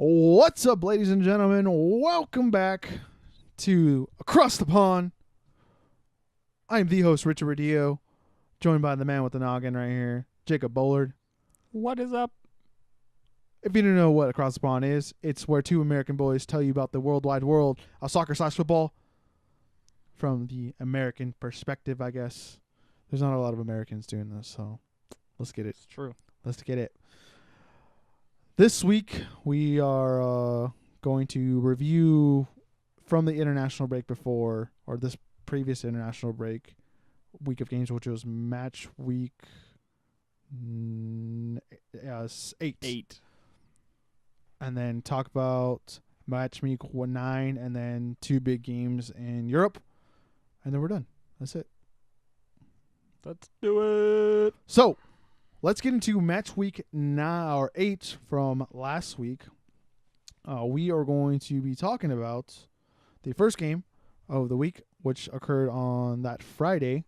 What's up, ladies and gentlemen? Welcome back to Across the Pond. I am the host, Richard Rodillo, joined by the man with the noggin right here, Jacob Bullard. What is up? If you don't know what Across the Pond is, it's where two American boys tell you about the worldwide world of soccer/football from the American perspective, I guess. There's not a lot of Americans doing this, so let's get it. It's true. Let's get it. This week, we are going to review from the international break before, or this previous international break, week of games, which was match week 8. And then talk about match week 9, and then 2 big games in Europe. And then we're done. That's it. Let's do it. So, let's get into match week 8 from last week. We are going to be talking about the first game of the week, which occurred on that Friday,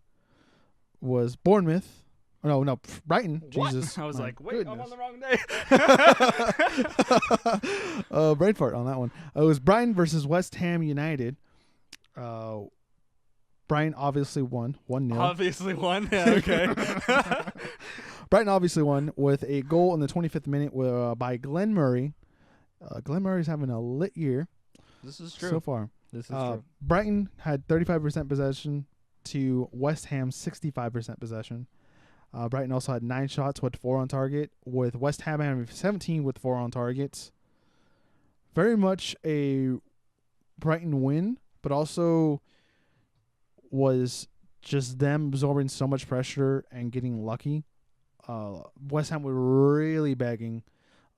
was Bournemouth. No, Brighton. What? Jesus. I was like, wait, goodness. I'm on the wrong day. Brain fart on that one. It was Brighton versus West Ham United. Brighton obviously won 1-0. Obviously won. Yeah, okay. Brighton obviously won with a goal in the 25th minute by Glenn Murray. Glenn Murray's having a lit year. This is true. So far. This is true. Brighton had 35% possession to West Ham's 65% possession. Brighton also had 9 shots with 4 on target, with West Ham having 17 with 4 on targets. Very much a Brighton win, but also was just them absorbing so much pressure and getting lucky. West Ham were really begging.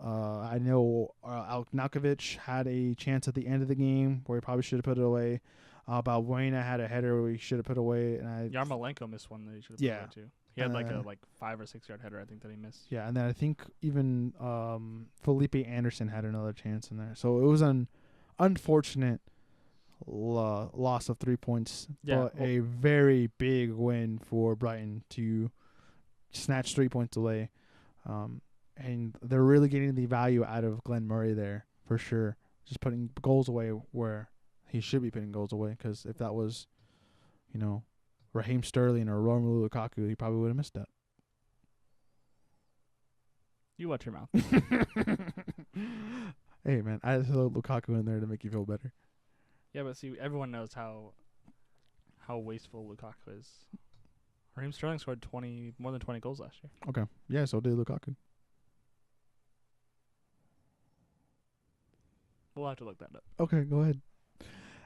I know Alknakovic had a chance at the end of the game where he probably should have put it away. Balbuena had a header where he should have put away. And Yarmolenko missed one that he should have put away too. He had like a 5 or 6 yard header, I think, that he missed. Yeah, and then I think even Felipe Anderson had another chance in there. So it was an unfortunate loss of 3 points, but a very big win for Brighton to snatch 3 points away. And they're really getting the value out of Glenn Murray there, for sure. Just putting goals away where he should be putting goals away, because if that was, Raheem Sterling or Romelu Lukaku, he probably would have missed that. You watch your mouth. Hey, man, I just throw Lukaku in there to make you feel better. Yeah, but see, everyone knows how wasteful Lukaku is. Raheem Sterling scored more than 20 goals last year. Okay. Yeah, so did Lukaku. We'll have to look that up. Okay, go ahead.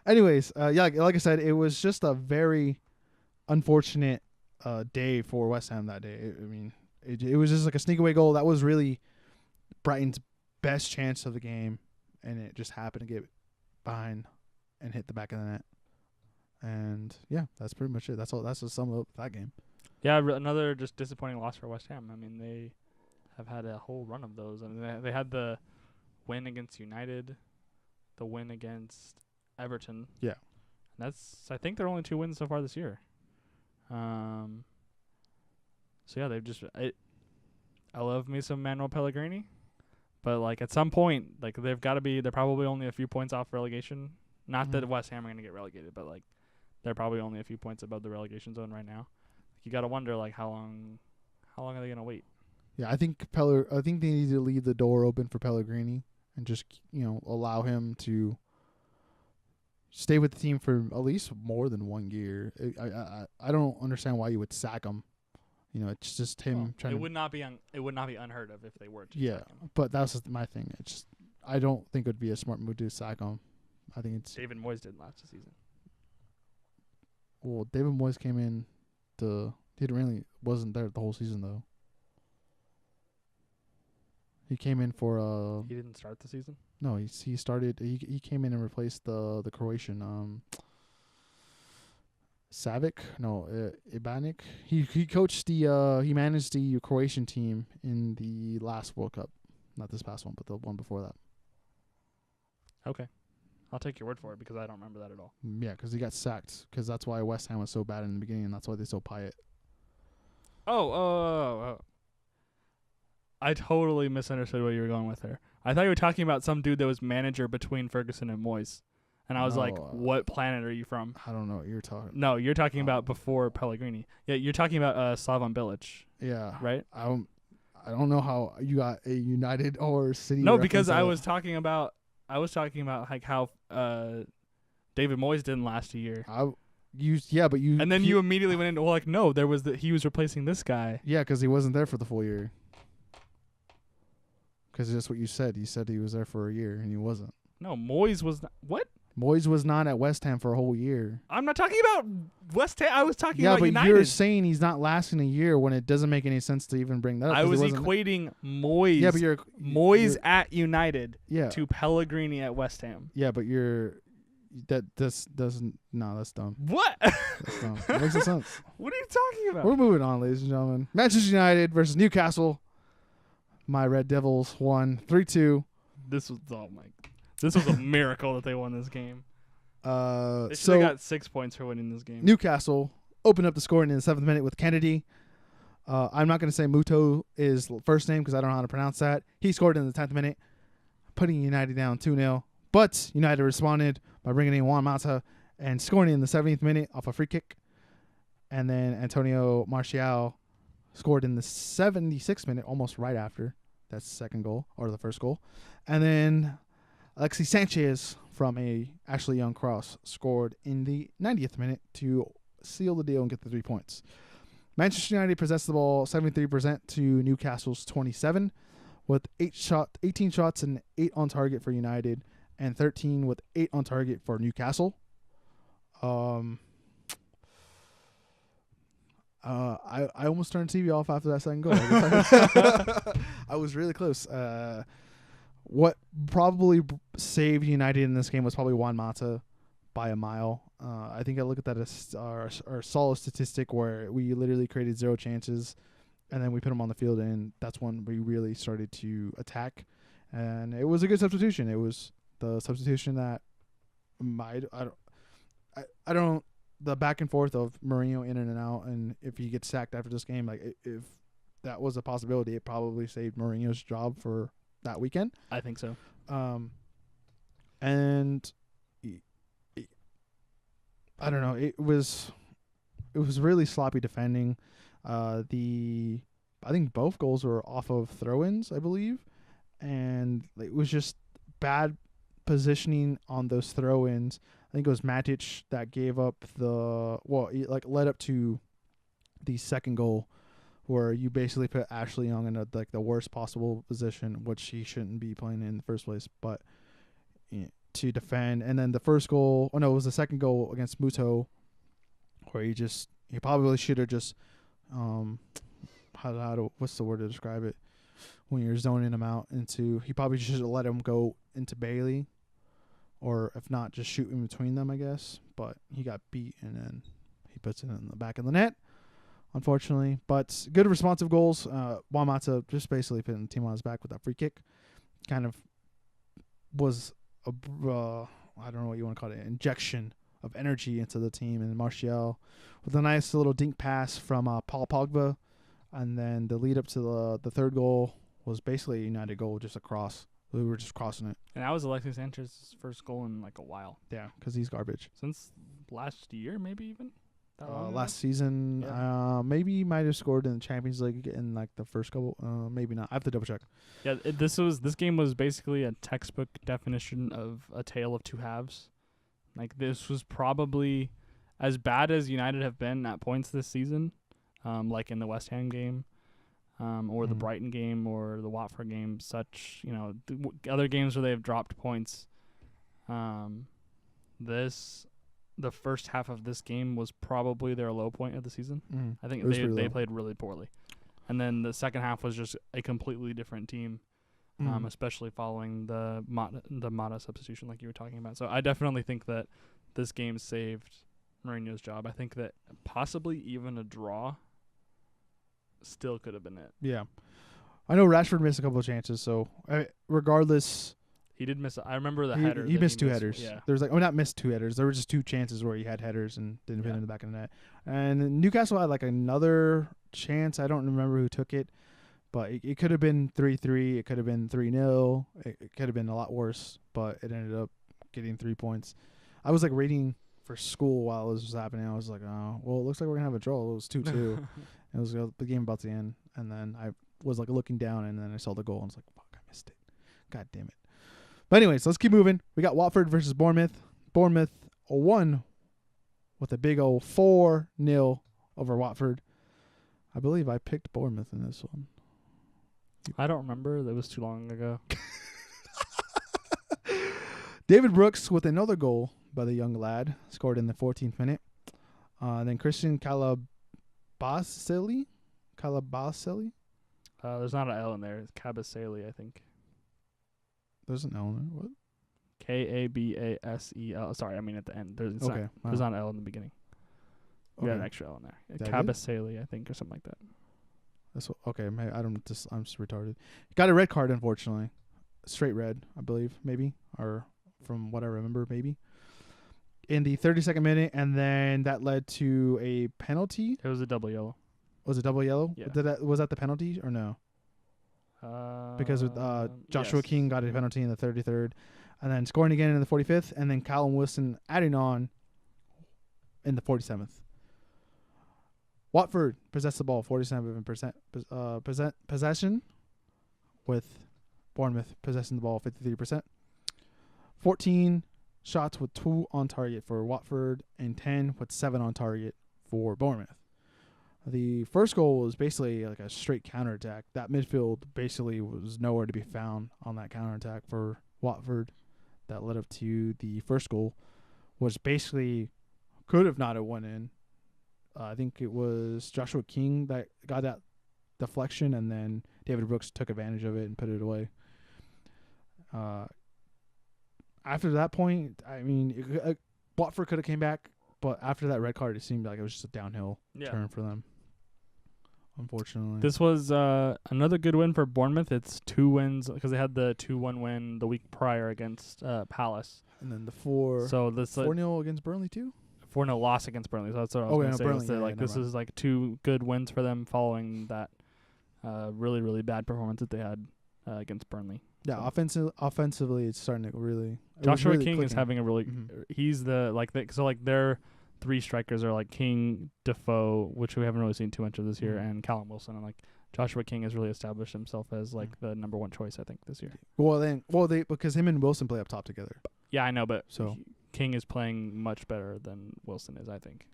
Anyways, like I said, it was just a very unfortunate day for West Ham that day. It was just like a sneak away goal. That was really Brighton's best chance of the game, and it just happened to get behind and hit the back of the net. And yeah, that's pretty much it. That's all. That's the sum up that game. Yeah, another just disappointing loss for West Ham. I mean, they have had a whole run of those. I mean, they had the win against United, the win against Everton. Yeah, and that's, I think, their only 2 wins so far this year. So yeah, they've just. I love me some Manuel Pellegrini, but like at some point, like they're probably only a few points off relegation. Not that West Ham are gonna get relegated, but like they're probably only a few points above the relegation zone right now. Like, you gotta wonder like how long are they gonna wait? Yeah, I think they need to leave the door open for Pellegrini and just allow him to stay with the team for at least more than 1 year. I don't understand why you would sack him. It's just him trying. It would not be unheard of if they were to. Yeah, sack him. but that's just my thing. It's just, I don't think it would be a smart move to sack him. I think it's David Moyes did last season. Well, David Moyes came in wasn't there the whole season though. He came in for He didn't start the season? No, he started. He came in and replaced the Croatian Savic. No, Ibanic. He coached he managed the Croatian team in the last World Cup, not this past one, but the one before that. Okay, I'll take your word for it because I don't remember that at all. Yeah, because he got sacked. Because that's why West Ham was so bad in the beginning, and that's why they so Pyatt. Oh. I totally misunderstood what you were going with there. I thought you were talking about some dude that was manager between Ferguson and Moyes. And I was like, No, what planet are you from? I don't know what you're talking. No, you're talking about before Pellegrini. Yeah, you're talking about Slavan Bilic, Yeah, right? I don't know how you got a United or City. No, because reference I at was talking about like how David Moyes didn't last a year. but you. And then you immediately went into no, he was replacing this guy. Yeah, because he wasn't there for the full year. Because that's what you said. You said he was there for a year, and he wasn't. No, Moyes was not. What? Moyes was not at West Ham for a whole year. I'm not talking about West Ham. I was talking Yeah, about but United. you're saying he's not lasting a year when it doesn't make any sense to even bring that up. I 'cause was he wasn't- equating Moyes. Yeah, but Moyes at United yeah, to Pellegrini at West Ham. yeah, but this doesn't. No, that's dumb. What? That's dumb. It makes no sense. What are you talking about? We're moving on, ladies and gentlemen. Manchester United versus Newcastle. My Red Devils won 3-2. This was a miracle that they won this game. They should So have got 6 points for winning this game. Newcastle opened up the scoring in the 7th minute with Kennedy. I'm not going to say Muto is first name because I don't know how to pronounce that. He scored in the 10th minute, putting United down 2-0. But United responded by bringing in Juan Mata and scoring in the 70th minute off a free kick. And then Antonio Martial scored in the 76th minute, almost right after. That's the second goal, or the first goal. And then Alexis Sanchez from a Ashley Young cross scored in the 90th minute to seal the deal and get the 3 points. Manchester United possessed the ball 73% to Newcastle's 27, with 18 shots and 8 on target for United, and 13 with 8 on target for Newcastle. I almost turned TV off after that second goal. I was really close. What probably saved United in this game was probably Juan Mata by a mile. I think I look at that as our solid statistic where we literally created 0 chances, and then we put him on the field, and that's when we really started to attack. And it was a good substitution. It was the substitution that I don't the back and forth of Mourinho in and out, and if he gets sacked after this game, like if that was a possibility, it probably saved Mourinho's job for that weekend. I think so. And I don't know. It was really sloppy defending. I think both goals were off of throw-ins, I believe, and it was just bad positioning on those throw-ins. I think it was Matic that gave up led up to the second goal, where you basically put Ashley Young in the worst possible position, which he shouldn't be playing in the first place, but to defend. And then the first goal, it was the second goal against Muto, where he probably should have just what's the word to describe it, when you're zoning him out he probably should have let him go into Bailey, or if not, just shoot in between them, I guess. But he got beat, and then he puts it in the back of the net, unfortunately. But good responsive goals. Juan Mata just basically putting the team on his back with that free kick. Kind of was I don't know what you want to call it, injection of energy into the team. And Martial with a nice little dink pass from Paul Pogba. And then the lead up to the third goal was basically a United goal, just a cross. We were just crossing it. And that was Alexis Sanchez's first goal in a while. Yeah, because he's garbage. Since last year, maybe even? Last season, Yeah. maybe he might have scored in the Champions League in the first couple. Maybe not. I have to double check. Yeah, this game was basically a textbook definition of a tale of two halves. This was probably as bad as United have been at points this season, like in the West Ham game, or the Brighton game, or the Watford game. Other games where they have dropped points. The first half of this game was probably their low point of the season. I think they played really poorly. And then the second half was just a completely different team, especially following the Mata substitution like you were talking about. So I definitely think that this game saved Mourinho's job. I think that possibly even a draw still could have been it. Yeah. I know Rashford missed a couple of chances, so regardless... He did miss. I remember the header. He missed two headers. Yeah. There was not missed two headers. There were just two chances where he had headers and didn't fit in the back of the net. And Newcastle had another chance. I don't remember who took it, But it could have been 3-3. It could have been 3-0. It could have been a lot worse, but it ended up getting 3 points. I was like reading for school while this was happening. I was like, oh, well, it looks like we're going to have a draw. It was 2-2. It was the game about to end. And then I was like looking down, and then I saw the goal, and I was like, fuck, I missed it. God damn it. But anyways, let's keep moving. We got Watford versus Bournemouth. Bournemouth won with a big old 4-0 over Watford. I believe I picked Bournemouth in this one. I don't remember. That was too long ago. David Brooks with another goal by the young lad, scored in the 14th minute. Then Christian Calabasili. There's not an L in there. It's Cabasele, I think. There's an L in there. What? Kabasel. Sorry, I mean at the end. There's Okay. there's not an L in the beginning. We got an extra L in there. That Cabasele, I think, or something like that. That's okay. I'm just retarded. Got a red card, unfortunately. Straight red, I believe, maybe, or from what I remember, maybe. In the 32nd minute, and then that led to a penalty. It was a double yellow. Was it double yellow? Yeah. Was that the penalty or no? Because Joshua King got a penalty in the 33rd, and then scoring again in the 45th, and then Callum Wilson adding on in the 47th. Watford possessed the ball 47% possession, with Bournemouth possessing the ball 53%. 14 shots with 2 on target for Watford and 10 with 7 on target for Bournemouth. The first goal was basically like a straight counterattack. That midfield basically was nowhere to be found on that counterattack for Watford. That led up to the first goal, which basically could have not have went in. I think it was Joshua King that got that deflection, and then David Brooks took advantage of it and put it away. After that point, I mean, Watford could have came back, but after that red card, it seemed like it was just a downhill turn for them. Unfortunately, this was another good win for Bournemouth. It's 2 wins because they had the 2-1 win the week prior against Palace, and then the 4-0 against Burnley too. 4-0 loss against Burnley. So that's what I was going to say. Burnley, This is like 2 good wins for them following that really, really bad performance that they had against Burnley. Yeah, so offensively, it's starting to really. Joshua really King clicking. is having a really. Mm-hmm. He's their 3 strikers are like King, Defoe, which we haven't really seen too much of this year, and Callum Wilson, and like Joshua King has really established himself as like the number 1 choice, I think, this year. Because him and Wilson play up top together. Yeah, I know, but so King is playing much better than Wilson is, I think.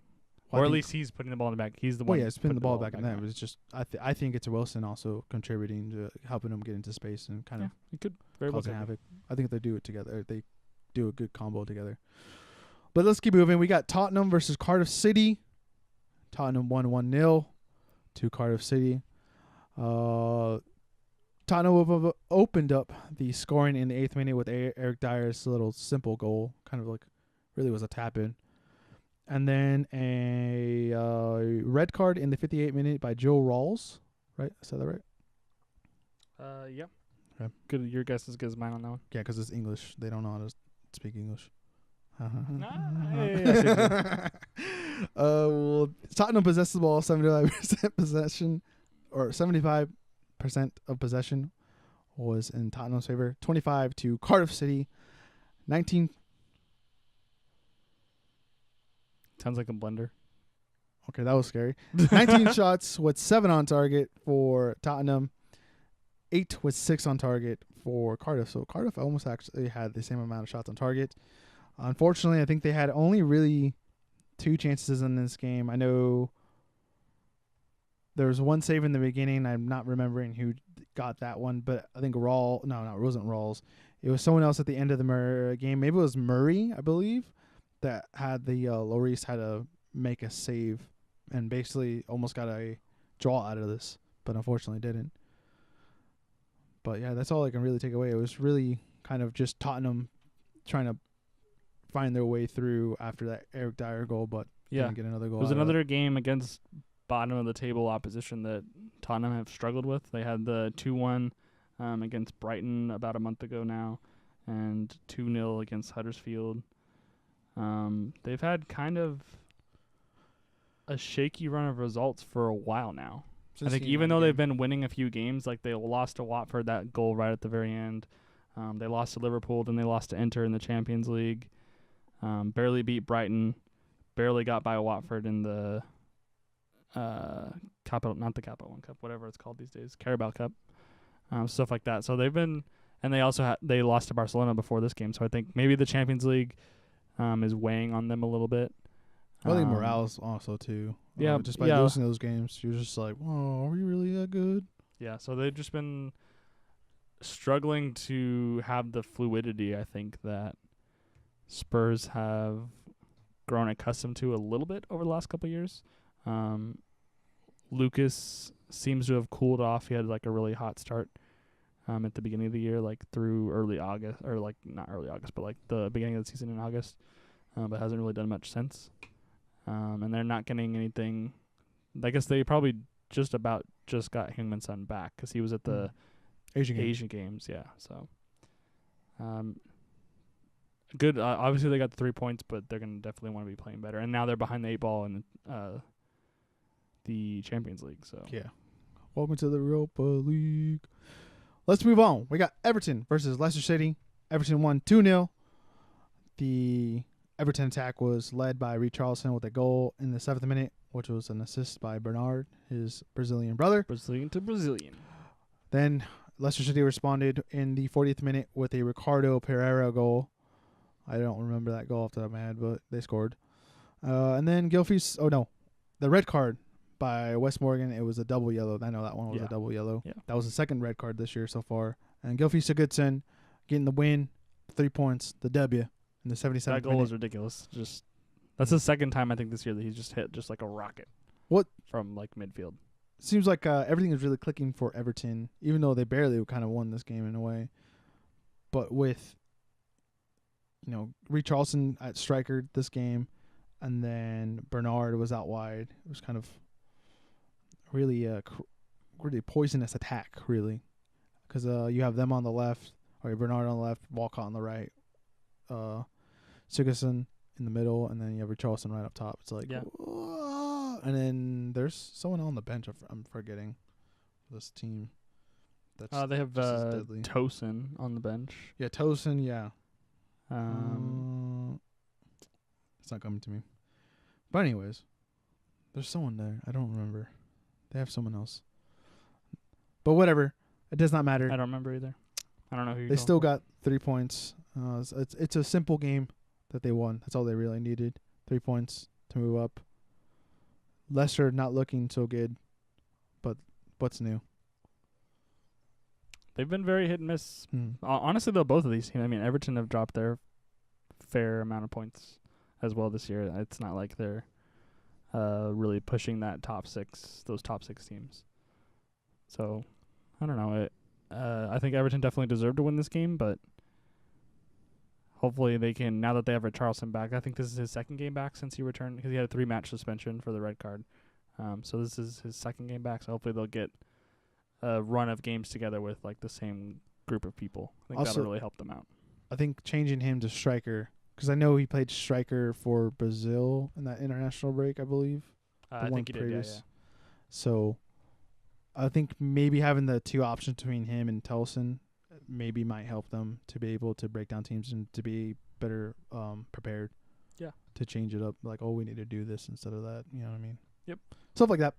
Well, or at least he's putting the ball in the back. He's the one. Yeah, he's putting the ball back in there. It was just I think it's Wilson also contributing to helping him get into space and kind of it could very well causing havoc. I think they do it together. They do a good combo together. But let's keep moving. We got Tottenham versus Cardiff City. Tottenham won 1-0 to Cardiff City. Tottenham opened up the scoring in the 8th minute with Eric Dyer's little simple goal. Kind of like really was a tap-in. And then a red card in the 58th minute by Joe Rawls. Right? I said that right? Yeah. Okay. Good. Your guess is as good as mine on that one. Yeah, because it's English. They don't know how to speak English. Well, Tottenham possessed the ball 75% possession, or 75% of possession was in Tottenham's favor. 25 to Cardiff City. 19. Sounds like a blender. Okay, that was scary. 19 shots with 7 on target for Tottenham. 8 with 6 on target for Cardiff. So Cardiff almost actually had the same amount of shots on target. Unfortunately, I think they had only really 2 chances in this game. I know there was one save in the beginning. I'm not remembering who got that one, but I think it wasn't Rawls. It was someone else at the end of the game. Maybe it was Murray, I believe, that had the Lloris had to make a save and basically almost got a draw out of this, but unfortunately didn't. But yeah, that's all I can really take away. It was really kind of just Tottenham trying to find their way through after that Eric Dyer goal, but didn't get another goal. It was another game against bottom of the table opposition that Tottenham have struggled with. They had the 2-1 against Brighton about a month ago now, and 2-0 against Huddersfield. They've had kind of a shaky run of results for a while now. I think even though they've been winning a few games, like they lost to Watford, that goal right at the very end. They lost to Liverpool, then they lost to Inter in the Champions League. Barely beat Brighton. Barely got by Watford in the not the Capital One Cup, whatever it's called these days, Carabao Cup, stuff like that. So they've been, and they also they lost to Barcelona before this game. So I think maybe the Champions League is weighing on them a little bit. I think morale's also too. Yeah, just by losing those games, you're just like, oh, are we really that good? Yeah, so they've just been struggling to have the fluidity, I think, that Spurs have grown accustomed to a little bit over the last couple of years. Lucas seems to have cooled off. He had like a really hot start at the beginning of the year, like through early August, or like not early August, but like the beginning of the season in August, but hasn't really done much since. And they're not getting anything. I guess they probably just got Heung-min Son back because he was at the Asian Games. Yeah, so good. Obviously, they got the 3 points, but they're gonna definitely want to be playing better. And now they're behind the 8 ball in the Champions League. So yeah, welcome to the Europa League. Let's move on. We got Everton versus Leicester City. Everton won 2-0. The Everton attack was led by Richarlison with a goal in the 7th minute, which was an assist by Bernard, his Brazilian brother. Brazilian to Brazilian. Then Leicester City responded in the 40th minute with a Ricardo Pereira goal. I don't remember that goal off the top of my head, but they scored. And then the red card by Wes Morgan. It was a double yellow. I know that one was a double yellow. Yeah. That was the second red card this year so far. And Gylfi Sigurdsson getting the win, 3 points, the W in the 77th That goal was ridiculous. That's the second time I think this year that he's just hit just like a rocket. What from like midfield? Seems like everything is really clicking for Everton, even though they barely kind of won this game in a way. But with Richarlison at striker this game, and then Bernard was out wide. It was kind of really really poisonous attack, really, because you have them on the left, or Bernard on the left, Walcott on the right, Sigurdsson in the middle, and then you have Richarlison right up top. It's like, and then there's someone on the bench. I'm forgetting this team. They have Tosin on the bench. Yeah, Tosin. Yeah. It's not coming to me. But anyways, there's someone there. I don't remember. They have someone else. But whatever. It does not matter. I don't remember either. I don't know who you're They still got 3 points. It's a simple game that they won. That's all they really needed. 3 points to move up. Leicester not looking so good. But what's new? They've been very hit and miss. Honestly, though, both of these teams. I mean, Everton have dropped their fair amount of points as well this year. It's not like they're really pushing those top six teams. So, I don't know. I think Everton definitely deserved to win this game, but hopefully they can, now that they have Richarlison back. I think this is his second game back since he returned, because he had a 3-match suspension for the red card. So this is his second game back, so hopefully they'll get a run of games together with like the same group of people. I think that'll really help them out. I think changing him to striker, because I know he played striker for Brazil in that international break, I believe. I think he did, yeah. So I think maybe having the two options between him and Tellson maybe might help them to be able to break down teams and to be better prepared. Yeah. To change it up, like, oh, we need to do this instead of that. You know what I mean? Yep. Stuff like that.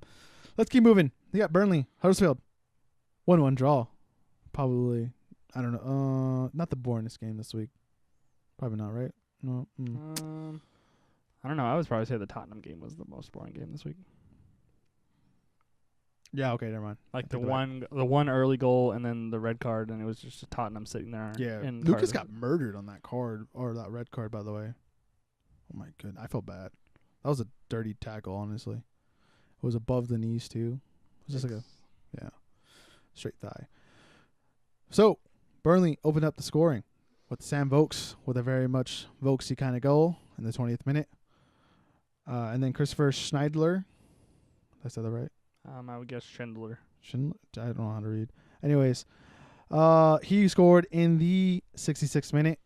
Let's keep moving. We got Burnley, Huddersfield. 1-1 draw. Probably, I don't know. Not the boringest game this week. Probably not, right? No. I don't know. I would probably say the Tottenham game was the most boring game this week. Yeah, okay, never mind. Like the one early goal and then the red card, and it was just Tottenham sitting there. Yeah, Lucas got murdered on that card, or that red card, by the way. Oh my goodness, I felt bad. That was a dirty tackle, honestly. It was above the knees too. It was just like straight thigh. So Burnley opened up the scoring with Sam Vokes with a very much Vokesy kind of goal in the 20th minute, and then Christopher Schneidler. Did I say that right? I would guess Schindler. I don't know how to read. Anyways, he scored in the 66th minute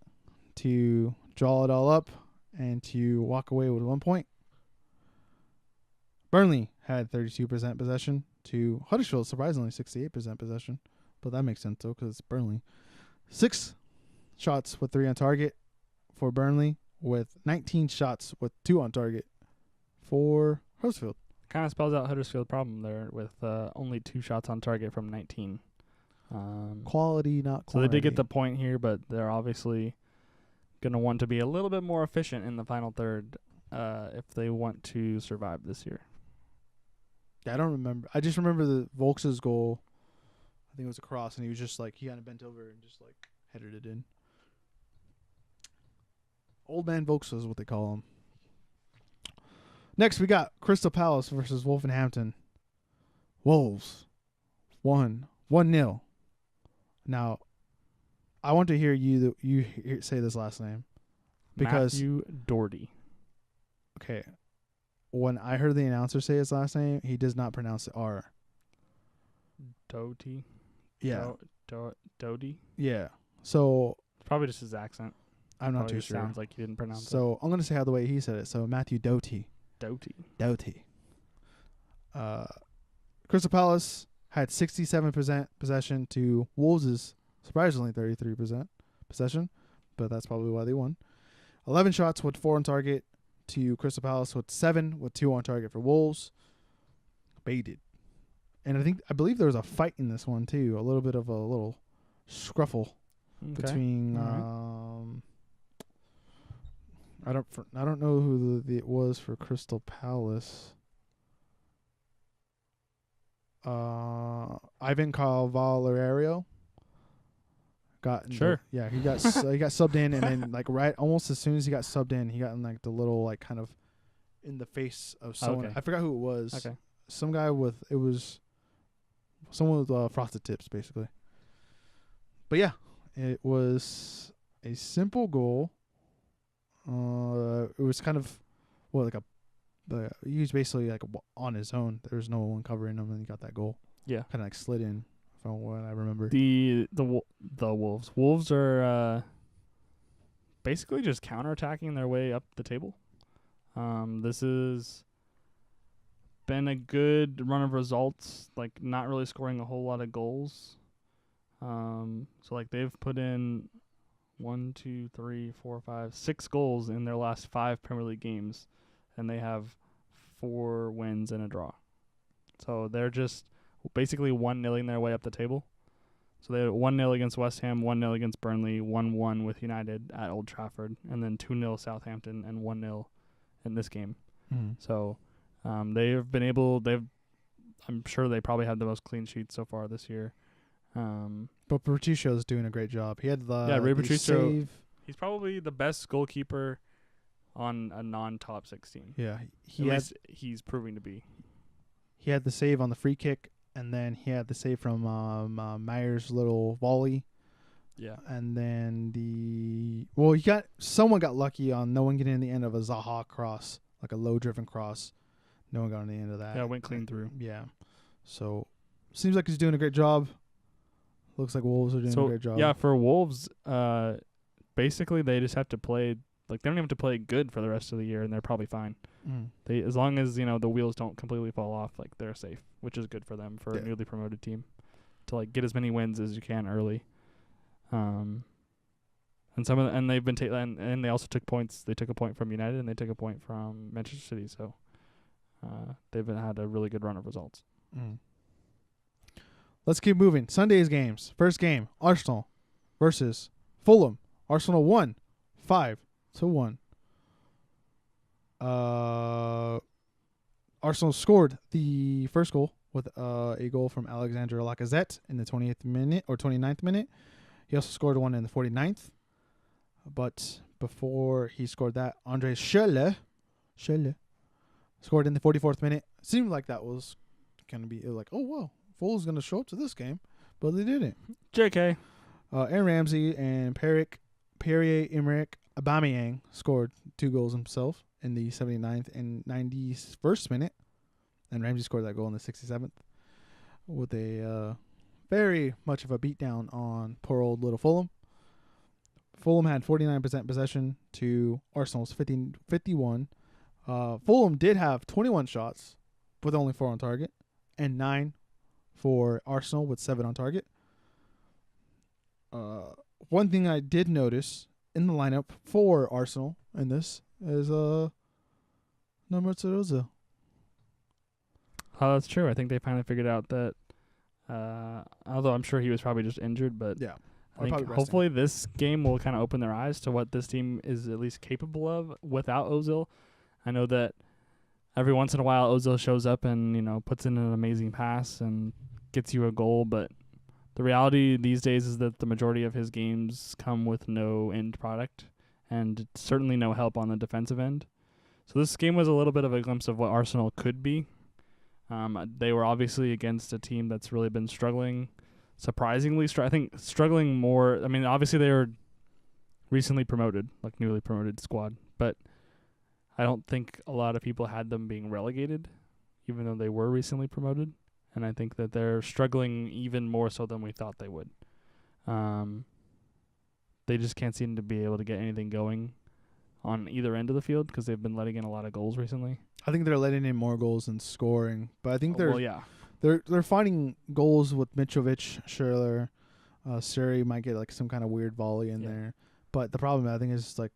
to draw it all up and to walk away with 1 point. Burnley had 32% possession to Huddersfield. Surprisingly, 68% possession, but that makes sense though because it's Burnley. 6 shots with 3 on target for Burnley, with 19 shots with 2 on target for Huddersfield. Kind of spells out Huddersfield problem there with only 2 shots on target from 19. Quality, not quantity. So they did get the point here, but they're obviously going to want to be a little bit more efficient in the final third if they want to survive this year. I don't remember. I just remember the Volks's goal. I think it was a cross, and he was just like, he kind of bent over and just like headed it in. Old man Volks is what they call him. Next, we got Crystal Palace versus Wolverhampton. Wolves 1-0. Now, I want to hear you say this last name because Matthew Doherty. Okay, when I heard the announcer say his last name, he does not pronounce the R. Doherty. Yeah. Doherty. Yeah. So It's probably just his accent. I'm not Probably too just sure. Sounds like he didn't pronounce it. So I'm gonna say how the way he said it. So Matthew Doherty. Doherty. Crystal Palace had 67% possession to Wolves' surprisingly 33% possession, but that's probably why they won. 11 shots with 4 on target to Crystal Palace, with 7 with 2 on target for Wolves. Baited. And I believe there was a fight in this one too, a little bit of a little scruffle between I don't know who it was for Crystal Palace. Ivan Carvalho got Sure. he got he got subbed in, and then like right almost as soon as he got subbed in, he got in like the little like kind of in the face of someone. Okay. I forgot who it was. Okay. Some guy someone with frosted tips basically. But yeah, it was a simple goal. It was kind of he was basically like on his own. There was no one covering him, and he got that goal. Yeah. Kind of like slid in, from what I remember. The Wolves. Wolves are basically just counterattacking their way up the table. This has been a good run of results, like not really scoring a whole lot of goals. So like they've put in 6 goals in their last 5 Premier League games, and they have 4 wins and a draw. So they're just basically 1-0ing their way up the table. So they had 1-0 against West Ham, 1-0 against Burnley, 1-1 with United at Old Trafford, and then 2-0 Southampton and 1-0 in this game. Mm-hmm. So they've been able. I'm sure they probably had the most clean sheets so far this year. But Patricio's doing a great job. He had Ray Patricio. save. He's probably the best goalkeeper on a non-top 16. Yeah, He's proving to be. He had the save on the free kick, and then he had the save from Meyer's little volley. Yeah. And then someone got lucky on no one getting in the end of a Zaha cross, like a low-driven cross. No one got on the end of that. Yeah, went clean through. Yeah. So, seems like he's doing a great job. Looks like Wolves are doing a great job. Yeah, for Wolves, basically they just have to play, like they don't even have to play good for the rest of the year, and they're probably fine. They, as long as, the wheels don't completely fall off, like they're safe, which is good for them for a newly promoted team to like get as many wins as you can early. And they've been and they also took points. They took a point from United, and they took a point from Manchester City. So they've had a really good run of results. Let's keep moving. Sunday's games. First game, Arsenal versus Fulham. Arsenal won 5-1. Arsenal scored the first goal with a goal from Alexander Lacazette in the 20th minute or 29th minute. He also scored one in the 49th. But before he scored that, Andre Schürrle scored in the 44th minute. Seemed like that was going to be like, oh, wow, Fulham's going to show up to this game. But they didn't. JK. Aaron Ramsey and Pierre-Emerick Aubameyang scored 2 goals himself in the 79th and 91st minute. And Ramsey scored that goal in the 67th with a very much of a beatdown on poor old little Fulham. Fulham had 49% possession to Arsenal's 51. Fulham did have 21 shots with only 4 on target. and 9 for Arsenal with 7 on target. One thing I did notice in the lineup for Arsenal in this is number Ozil. Oh, that's true. I think they finally figured out that. Although I'm sure he was probably just injured, but Yeah. I think hopefully this game will kind of open their eyes to what this team is at least capable of without Ozil. I know that every once in a while Ozil shows up and, puts in an amazing pass and gets you a goal, but the reality these days is that the majority of his games come with no end product and certainly no help on the defensive end. So this game was a little bit of a glimpse of what Arsenal could be. They were obviously against a team that's really been struggling. Surprisingly, I think struggling more. I mean, obviously they were recently promoted, like newly promoted squad, but I don't think a lot of people had them being relegated, even though they were recently promoted. And I think that they're struggling even more so than we thought they would. They just can't seem to be able to get anything going on either end of the field because they've been letting in a lot of goals recently. I think they're letting in more goals than scoring, but I think They're they're finding goals with Mitrovic, Schürrle, Suri might get like some kind of weird volley in there. But the problem I think is just, like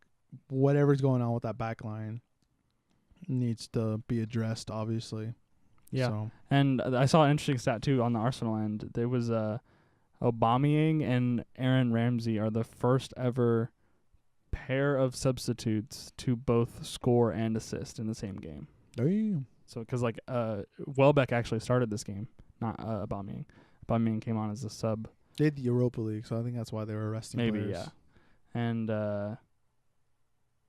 whatever's going on with that back line needs to be addressed, obviously. Yeah. So. And I saw an interesting stat too on the Arsenal end. There was Aubameyang and Aaron Ramsey are the first ever pair of substitutes to both score and assist in the same game. Damn. So, because Welbeck actually started this game, not Aubameyang. Aubameyang came on as a sub. They had the Europa League, so I think that's why they were resting players. Yeah. And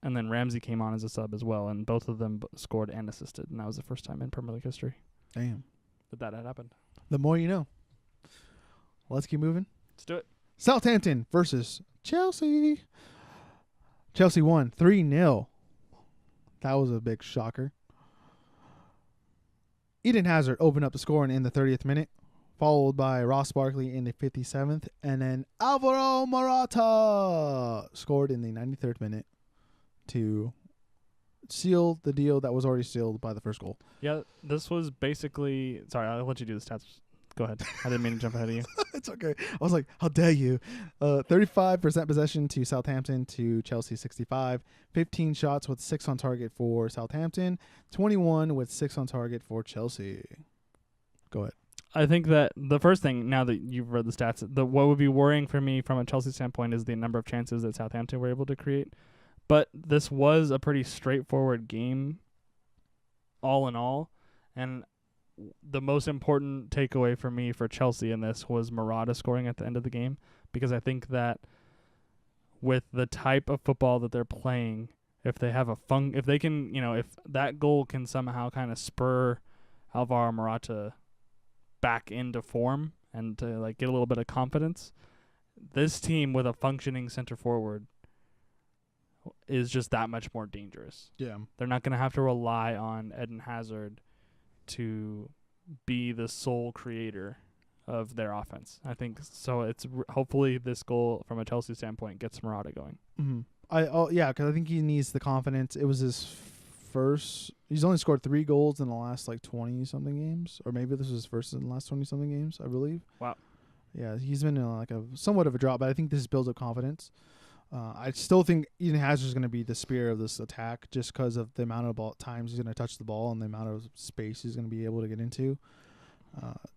then Ramsey came on as a sub as well, and both of them scored and assisted, and that was the first time in Premier League history. Damn. That had happened. The more you know. Let's keep moving. Let's do it. Southampton versus Chelsea. Chelsea won 3-0. That was a big shocker. Eden Hazard opened up the scoring in the 30th minute, followed by Ross Barkley in the 57th, and then Alvaro Morata scored in the 93rd minute to seal the deal that was already sealed by the first goal. Yeah, this was basically... Sorry, I'll let you do the stats. Go ahead. I didn't mean to jump ahead of you. It's okay. I was like, how dare you? 35% possession to Southampton to Chelsea 65. 15 shots with 6 on target for Southampton. 21 with 6 on target for Chelsea. Go ahead. I think that the first thing, now that you've read the stats, what would be worrying for me from a Chelsea standpoint is the number of chances that Southampton were able to create. But this was a pretty straightforward game, all in all. And the most important takeaway for me for Chelsea in this was Morata scoring at the end of the game, because I think that with the type of football that they're playing, if they have if they can, if that goal can somehow kind of spur Alvaro Morata back into form and to get a little bit of confidence, this team with a functioning center forward is just that much more dangerous. Yeah. They're not going to have to rely on Eden Hazard to be the sole creator of their offense. I think so. It's hopefully this goal from a Chelsea standpoint gets Morata going. Mm-hmm. Because I think he needs the confidence. It was his first. He's only scored 3 goals in the last 20 something games, or maybe this was his first in the last 20 something games, I believe. Wow. Yeah, he's been in a somewhat of a drop, but I think this builds up confidence. I still think Eden Hazard is going to be the spear of this attack just because of the amount of times he's going to touch the ball and the amount of space he's going to be able to get into.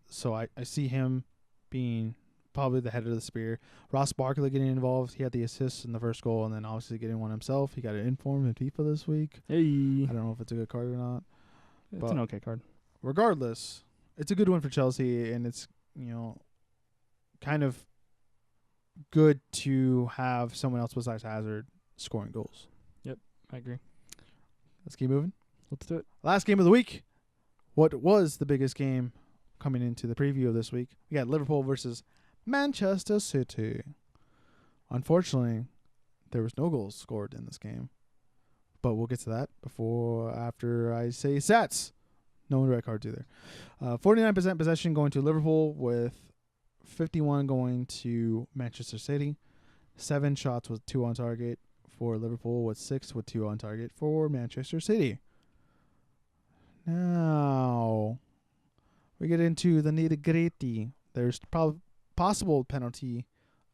So I see him being probably the head of the spear. Ross Barkley getting involved. He had the assist in the first goal and then obviously getting one himself. He got an inform in FIFA this week. Hey. I don't know if it's a good card or not. It's an okay card. Regardless, it's a good one for Chelsea, and it's, kind of good to have someone else besides Hazard scoring goals. Yep, I agree. Let's keep moving. Let's do it. Last game of the week. What was the biggest game coming into the preview of this week? We got Liverpool versus Manchester City. Unfortunately, there was no goals scored in this game. But we'll get to that after I say stats. No red cards either. 49% possession going to Liverpool with 51 going to Manchester City. 7 shots with 2 on target for Liverpool, with 6 with 2 on target for Manchester City. Now, we get into the nitty-gritty. There's possible penalty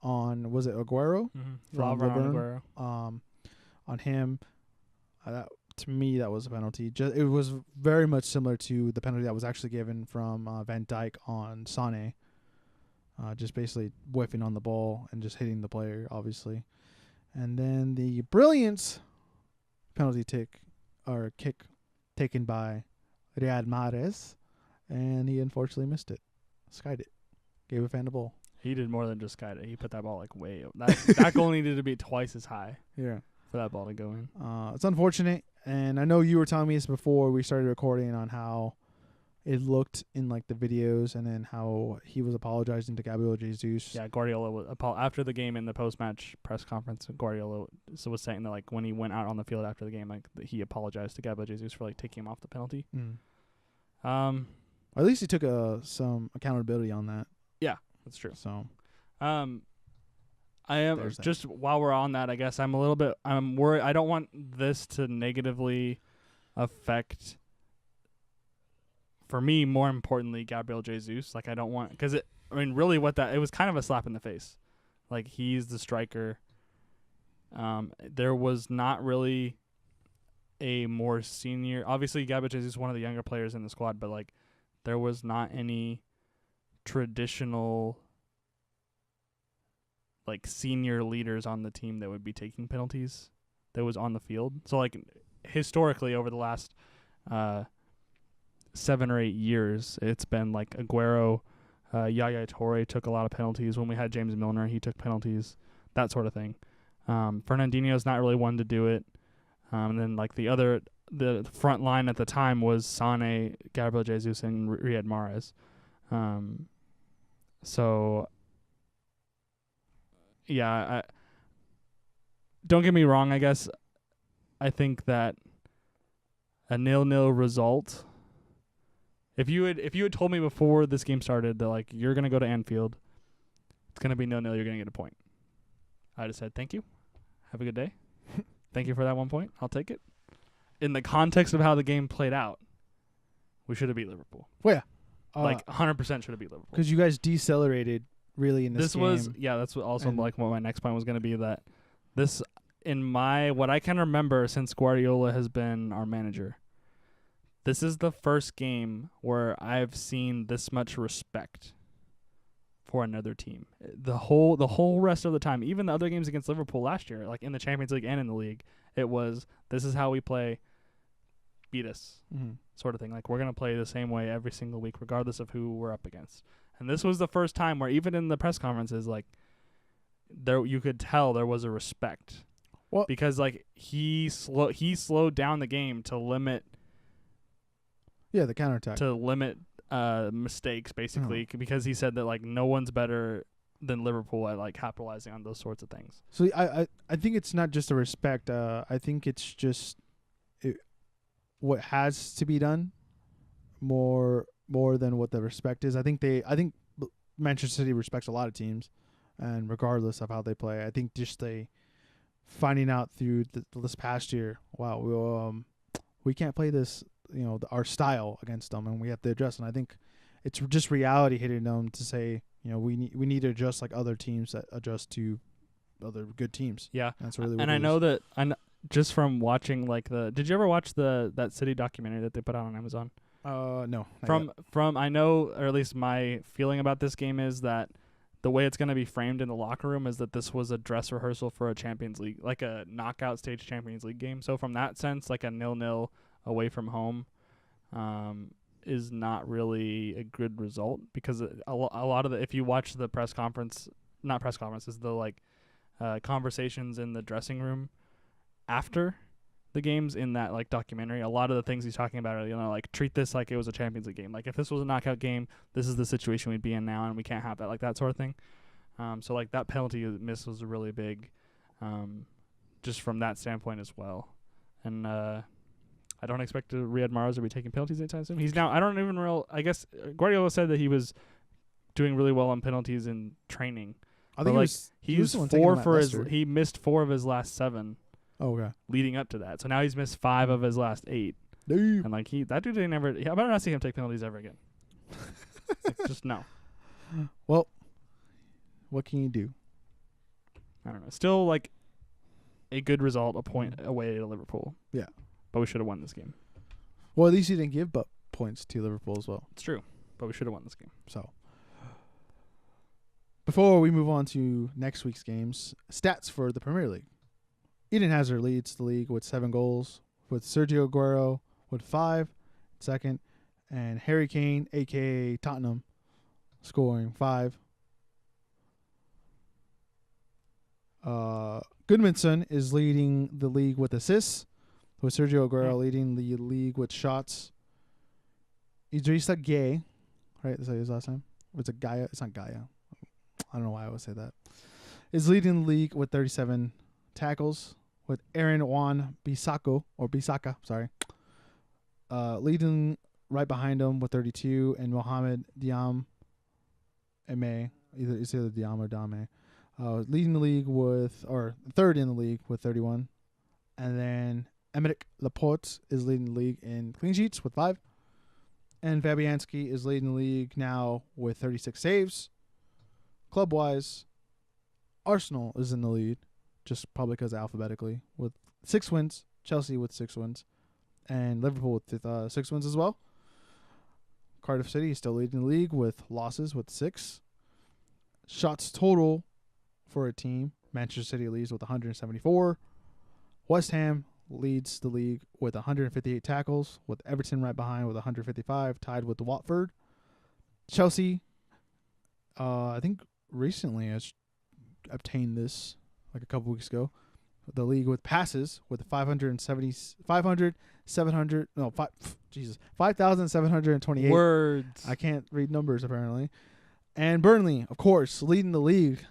on, was it Aguero? From Aguero. On him. To me, that was a penalty. It was very much similar to the penalty that was actually given from Van Dijk on Sane. Just basically whiffing on the ball and just hitting the player, obviously. And then the brilliant penalty kick taken by Riyad Mahrez, and he unfortunately missed it. Skied it. Gave a fan the ball. He did more than just skied it. He put that ball like way up. That goal needed to be twice as high. Yeah. For that ball to go in. It's unfortunate, and I know you were telling me this before we started recording on how it looked in like the videos, and then how he was apologizing to Gabriel Jesus. Yeah, Guardiola was after the game in the post-match press conference. Guardiola was saying that like when he went out on the field after the game, like he apologized to Gabriel Jesus for like taking him off the penalty. Or at least he took some accountability on that. Yeah, that's true. So, I am just while we're on that, I guess I'm worried. I don't want this to negatively affect, for me, more importantly, Gabriel Jesus. Like I don't want, because it really it was kind of a slap in the face. Like he's the striker. There was not really a more senior, obviously Gabriel Jesus is one of the younger players in the squad, but like there was not any traditional like senior leaders on the team that would be taking penalties that was on the field. So like historically over the last 7 or 8 years, it's been like Aguero, Yaya Toure took a lot of penalties. When we had James Milner, he took penalties, that sort of thing. Fernandinho's not really one to do it. And then like the front line at the time was Sane, Gabriel Jesus, and Riyad Mahrez. So yeah, don't get me wrong. I guess I think that a 0-0 result. If you had told me before this game started that like you're gonna go to Anfield, it's gonna be 0-0, you're gonna get a point, I'd have said thank you, have a good day, thank you for that 1 point, I'll take it. In the context of how the game played out, we should have beat Liverpool. Well, yeah, like 100% should have beat Liverpool because you guys decelerated really in this game. That's what also like what my next point was going to be, that this, in what I can remember since Guardiola has been our manager, this is the first game where I've seen this much respect for another team. The whole rest of the time, even the other games against Liverpool last year, like in the Champions League and in the league, it was, this is how we play, beat us, sort of thing. Like we're going to play the same way every single week regardless of who we're up against. And this was the first time where even in the press conferences, like you could tell there was a respect. Well, because like he slowed down the game to limit the counterattack. To limit mistakes basically, because he said that like no one's better than Liverpool at like capitalizing on those sorts of things. So I think it's not just a respect. I think it's just what has to be done more than what the respect is. I think Manchester City respects a lot of teams, and regardless of how they play, I think just finding out through this past year, wow, we can't play this, our style against them, and we have to adjust. And I think it's just reality hitting them to say, we need to adjust like other teams that adjust to other good teams. Yeah, that's really. And I know that just from watching like did you ever watch that City documentary that they put out on Amazon? No. From I know, or at least my feeling about this game is that the way it's going to be framed in the locker room is that this was a dress rehearsal for a Champions League, like a knockout stage Champions League game. So from that sense, like a 0-0 away from home is not really a good result, because a lot of if you watch the conversations in the dressing room after the games in that like documentary, a lot of the things he's talking about are, like, treat this like it was a Champions League game. Like if this was a knockout game, this is the situation we'd be in now, and we can't have that, like that sort of thing. So like that penalty miss was really big, just from that standpoint as well. And I don't expect Riyad Mahrez to be taking penalties anytime soon. He's now, I guess Guardiola said that he was doing really well on penalties in training. I think he missed 4 of his last 7. Oh, okay. Leading up to that, so now he's missed 5 of his last 8. Damn. And like that dude didn't ever. I better not see him take penalties ever again. Like, just no. Well, what can you do? I don't know. Still, like, a good result, a point away to Liverpool. Yeah. But we should have won this game. Well, at least you didn't give points to Liverpool as well. It's true. But we should have won this game. So, before we move on to next week's games, stats for the Premier League. Eden Hazard leads the league with 7 goals, with Sergio Aguero with 5, second, and Harry Kane, a.k.a. Tottenham, scoring 5. Goodmanson is leading the league with assists, with Sergio Aguero leading the league with shots. Idrissa Gueye, right? Is that his last name? Or is it Gaia? It's not Gaia. I don't know why I would say that. Is leading the league with 37 tackles, with Aaron Wan-Bissaka, leading right behind him with 32, and Mohamed Diame, it's either Diame or Dame, leading the league or third in the league with 31, and then Emerick Laporte is leading the league in clean sheets with 5, and Fabianski is leading the league now with 36 saves. Club-wise, Arsenal is in the lead, just probably because alphabetically, with 6 wins. Chelsea with 6 wins. And Liverpool with 6 wins as well. Cardiff City is still leading the league with losses with 6. Shots total for a team. Manchester City leads with 174. West Ham leads the league with 158 tackles, with Everton right behind with 155, tied with Watford. Chelsea, I think recently has obtained this, like a couple weeks ago, the league with passes with 5,728. Words. I can't read numbers apparently. And Burnley, of course, leading the league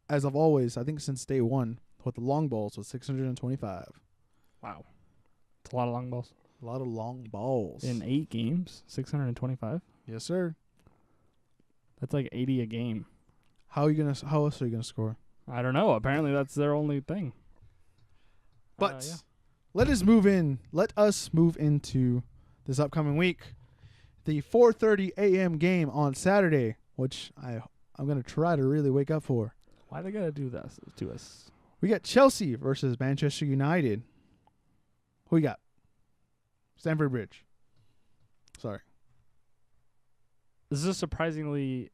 as of always, I think since day one, with the long balls with 625. Wow. It's a lot of long balls. A lot of long balls. In 8 games, 625. Yes, sir. That's like 80 a game. How else are you gonna score? I don't know. Apparently that's their only thing. But let us move into this upcoming week. The 4:30 a.m. game on Saturday, which I'm gonna try to really wake up for. Why they gotta do this to us? We got Chelsea versus Manchester United. Who we got? Stamford Bridge. Sorry. This is a surprisingly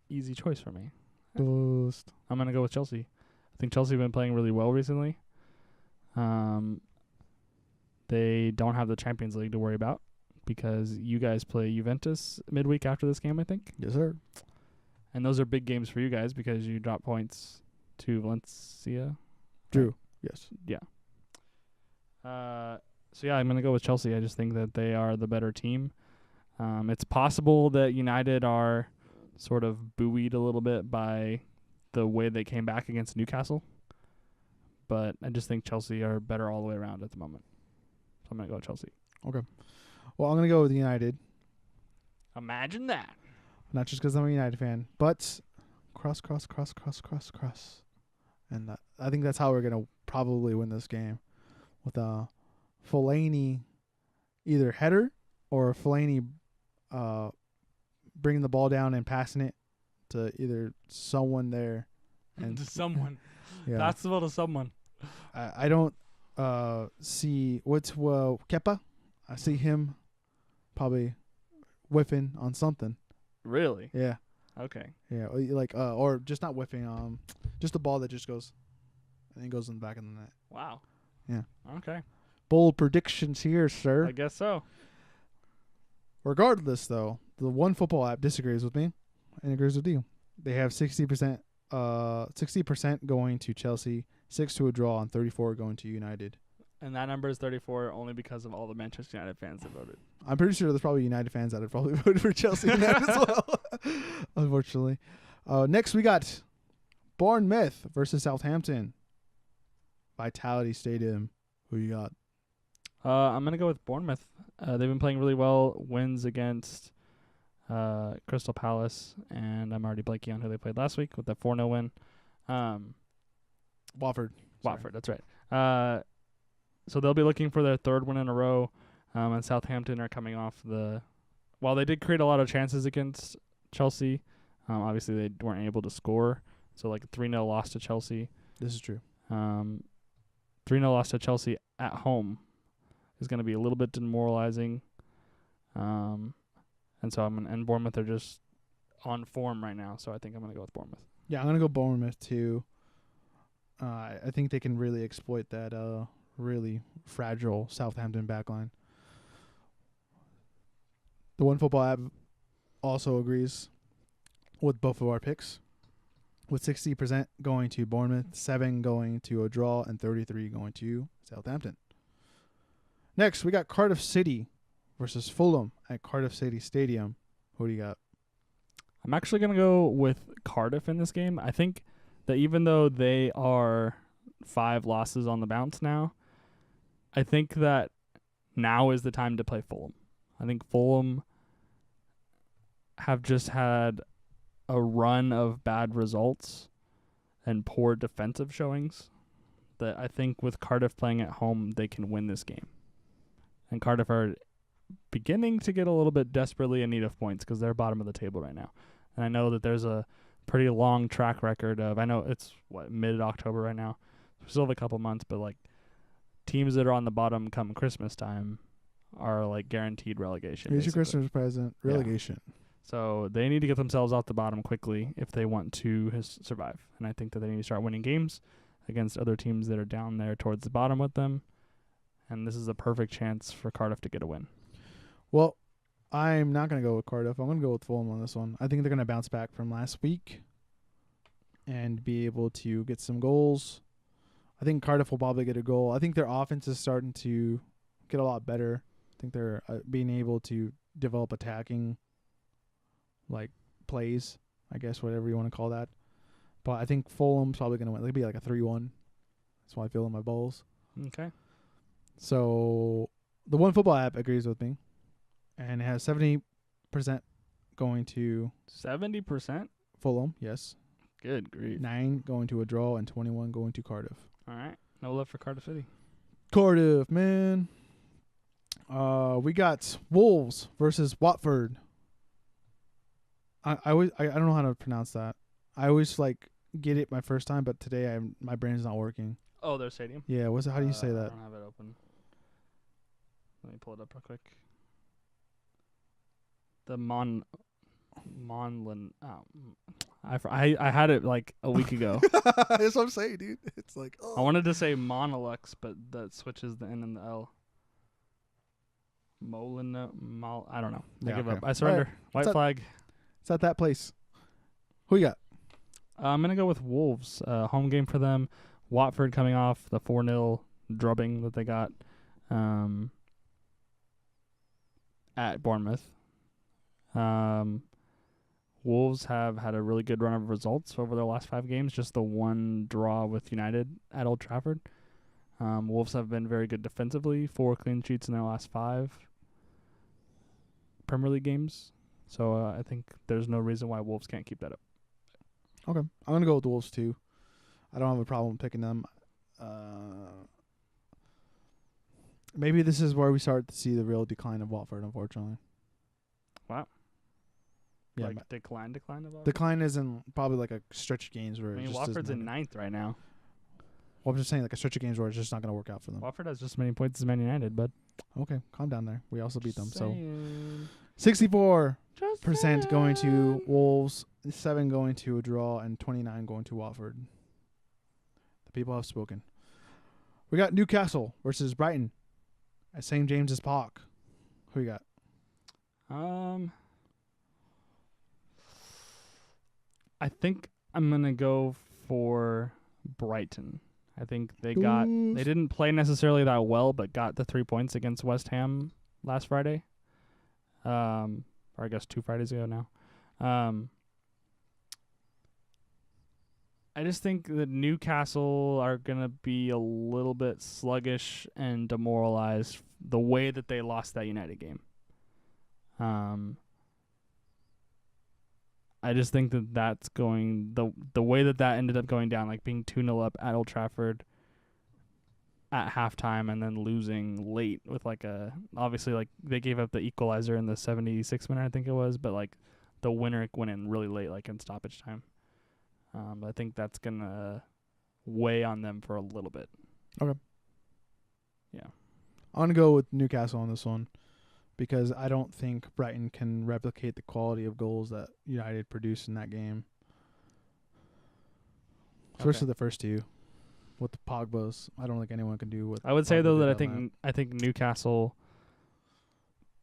easy choice for me. Boost. I'm going to go with Chelsea. I think Chelsea have been playing really well recently. They don't have the Champions League to worry about because you guys play Juventus midweek after this game, I think. Yes, sir. And those are big games for you guys because you drop points to Valencia. True. Yes. Yeah. So, yeah, I'm going to go with Chelsea. I just think that they are the better team. It's possible that United are sort of buoyed a little bit by the way they came back against Newcastle. But I just think Chelsea are better all the way around at the moment. So I'm going to go with Chelsea. Okay. Well, I'm going to go with United. Imagine that. Not just because I'm a United fan, but cross. And I think that's how we're going to probably win this game. With a Fellaini either header or Fellaini bringing the ball down and passing it to either someone there. And to someone. Yeah. That's about to someone. I don't see Kepa. I see him probably whiffing on something. Really? Yeah. Okay. Yeah, or just not whiffing. Just a ball that just goes and then goes in the back of the net. Wow. Yeah. Okay. Bold predictions here, sir. I guess so. Regardless, though, the One Football app disagrees with me and agrees with you. They have 60% going to Chelsea, 6 to a draw, and 34 going to United. And that number is 34 only because of all the Manchester United fans that voted. I'm pretty sure there's probably United fans that have probably voted for Chelsea in that as well, unfortunately. Next, we got Bournemouth versus Southampton. Vitality Stadium. Who you got? I'm going to go with Bournemouth. They've been playing really well. Wins against Crystal Palace, and I'm already blanking on who they played last week with that 4-0 win. Watford. That's right. So they'll be looking for their third win in a row, and Southampton are coming off the while they did create a lot of chances against Chelsea, obviously they weren't able to score. So like a 3-0 loss to Chelsea. This is true. 3-0 loss to Chelsea at home is going to be a little bit demoralizing. And so and Bournemouth are just on form right now, so I think I'm going to go with Bournemouth. Yeah, I'm gonna go Bournemouth too. I think they can really exploit that really fragile Southampton backline. The One Football app also agrees with both of our picks, with 60% going to Bournemouth, 7 going to a draw, and 33 going to Southampton. Next, we got Cardiff City versus Fulham at Cardiff City Stadium. Who do you got? I'm actually going to go with Cardiff in this game. I think that even though they are 5 losses on the bounce now, I think that now is the time to play Fulham. I think Fulham have just had a run of bad results and poor defensive showings that I think with Cardiff playing at home, they can win this game. And Cardiff are beginning to get a little bit desperately in need of points because they're bottom of the table right now. And I know that there's a pretty long track record of, I know it's mid-October right now. We still have a couple months, but like teams that are on the bottom come Christmas time are like guaranteed relegation. Here's basically. your Christmas present, relegation. Yeah. So they need to get themselves off the bottom quickly if they want to survive. And I think that they need to start winning games against other teams that are down there towards the bottom with them. And this is a perfect chance for Cardiff to get a win. Well, I'm not going to go with Cardiff. I'm going to go with Fulham on this one. I think they're going to bounce back from last week and be able to get some goals. I think Cardiff will probably get a goal. I think their offense is starting to get a lot better. I think they're being able to develop attacking like plays, I guess, whatever you want to call that. But I think Fulham's probably going to win. It'll be like a 3-1. That's why I feel in my balls. Okay. So the One Football app agrees with me. And it has 70% going to 70%? Fulham, yes. Good grief. 9 going to a draw and 21 going to Cardiff. All right. No love for Cardiff City. Cardiff, man. We got Wolves versus Watford. I don't know how to pronounce that. I always like get it my first time, but today my brain's not working. Oh, their stadium? Yeah, how do you say that? I don't have it open. Let me pull it up real quick. The Monlin. I had it like a week ago. That's what I'm saying, dude. It's like I wanted to say Monolux, but that switches the N and the L. I don't know. I give up. I surrender. Right. White flag. It's at that place. Who you got? I'm gonna go with Wolves. Home game for them. Watford coming off the 4-0 drubbing that they got at Bournemouth. Wolves have had a really good run of results over their last 5 games. Just the one draw with United at Old Trafford. Wolves have been very good defensively. 4 clean sheets in their last 5 Premier League games. So I think there's no reason why Wolves can't keep that up. Okay. I'm going to go with the Wolves too. I don't have a problem picking them. Maybe this is where we start to see the real decline of Watford, unfortunately. Wow. Yeah, like decline of Watford? Decline isn't probably like a stretch of games where I mean, Watford's in 9th right now. Well, I'm just saying like a stretch of games where it's just not going to work out for them. Watford has just as many points as Man United, but okay, calm down there. We also beat them. saying. So 64% Just going to Wolves, 7 going to a draw, and 29 going to Watford. The people have spoken. We got Newcastle versus Brighton at St. James's Park. Who you got? I think I'm gonna go for Brighton. I think they didn't play necessarily that well, but got the 3 points against West Ham last Friday. Or I guess 2 Fridays ago now. I just think that Newcastle are gonna be a little bit sluggish and demoralized the way that they lost that United game. I just think that that's going the way that ended up going down, like being 2-0 up at Old Trafford. at halftime and then losing late with obviously like they gave up the equalizer in the 76th minute, I think it was, but like the winner went in really late, like in stoppage time. I think that's gonna weigh on them for a little bit. Okay. Yeah. I'm going to go with Newcastle on this one because I don't think Brighton can replicate the quality of goals that United produced in that game. Especially the first two with the Pogbas. I don't think anyone can do what I would say Pogba though did that on I think Newcastle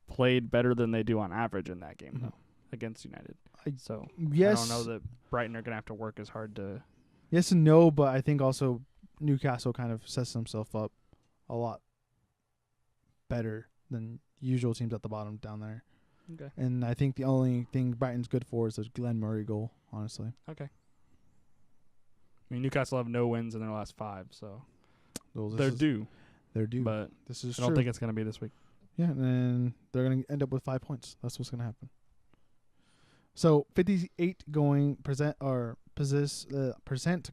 played better than they do on average in that game though against United. So yes, I don't know that Brighton are gonna have to work as hard to. Yes and no, but I think also Newcastle kind of sets themselves up a lot better than usual teams at the bottom down there. Okay. And I think the only thing Brighton's good for is the Glenn Murray goal, honestly. Okay. I mean, Newcastle have no wins in their last 5, so they're due. They're due. But this is I don't think it's going to be this week. Yeah, and then they're going to end up with 5 points. That's what's going to happen. So 58 going percent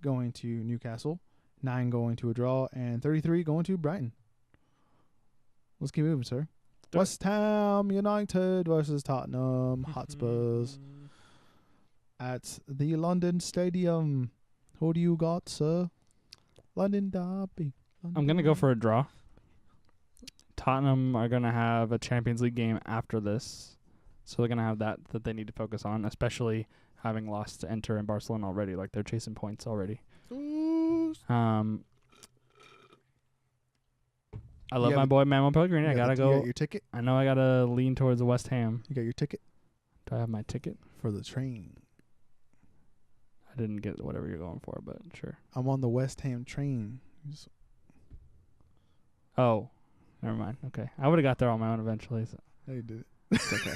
going to Newcastle, 9 going to a draw, and 33 going to Brighton. Let's keep moving, sir. West Ham United versus Tottenham Hotspurs at the London Stadium. Who do you got, sir? London Derby. I'm going to go for a draw. Tottenham are going to have a Champions League game after this. So they're going to have that they need to focus on, especially having lost to Inter and Barcelona already. Like, they're chasing points already. I love my boy Manuel Pellegrini. I got to go. You got your ticket? I know I got to lean towards West Ham. You got your ticket? Do I have my ticket? For the train. I didn't get whatever you're going for, but sure. I'm on the West Ham train. Oh, never mind. Okay. I would have got there on my own eventually. So. Yeah, you did it. It's okay.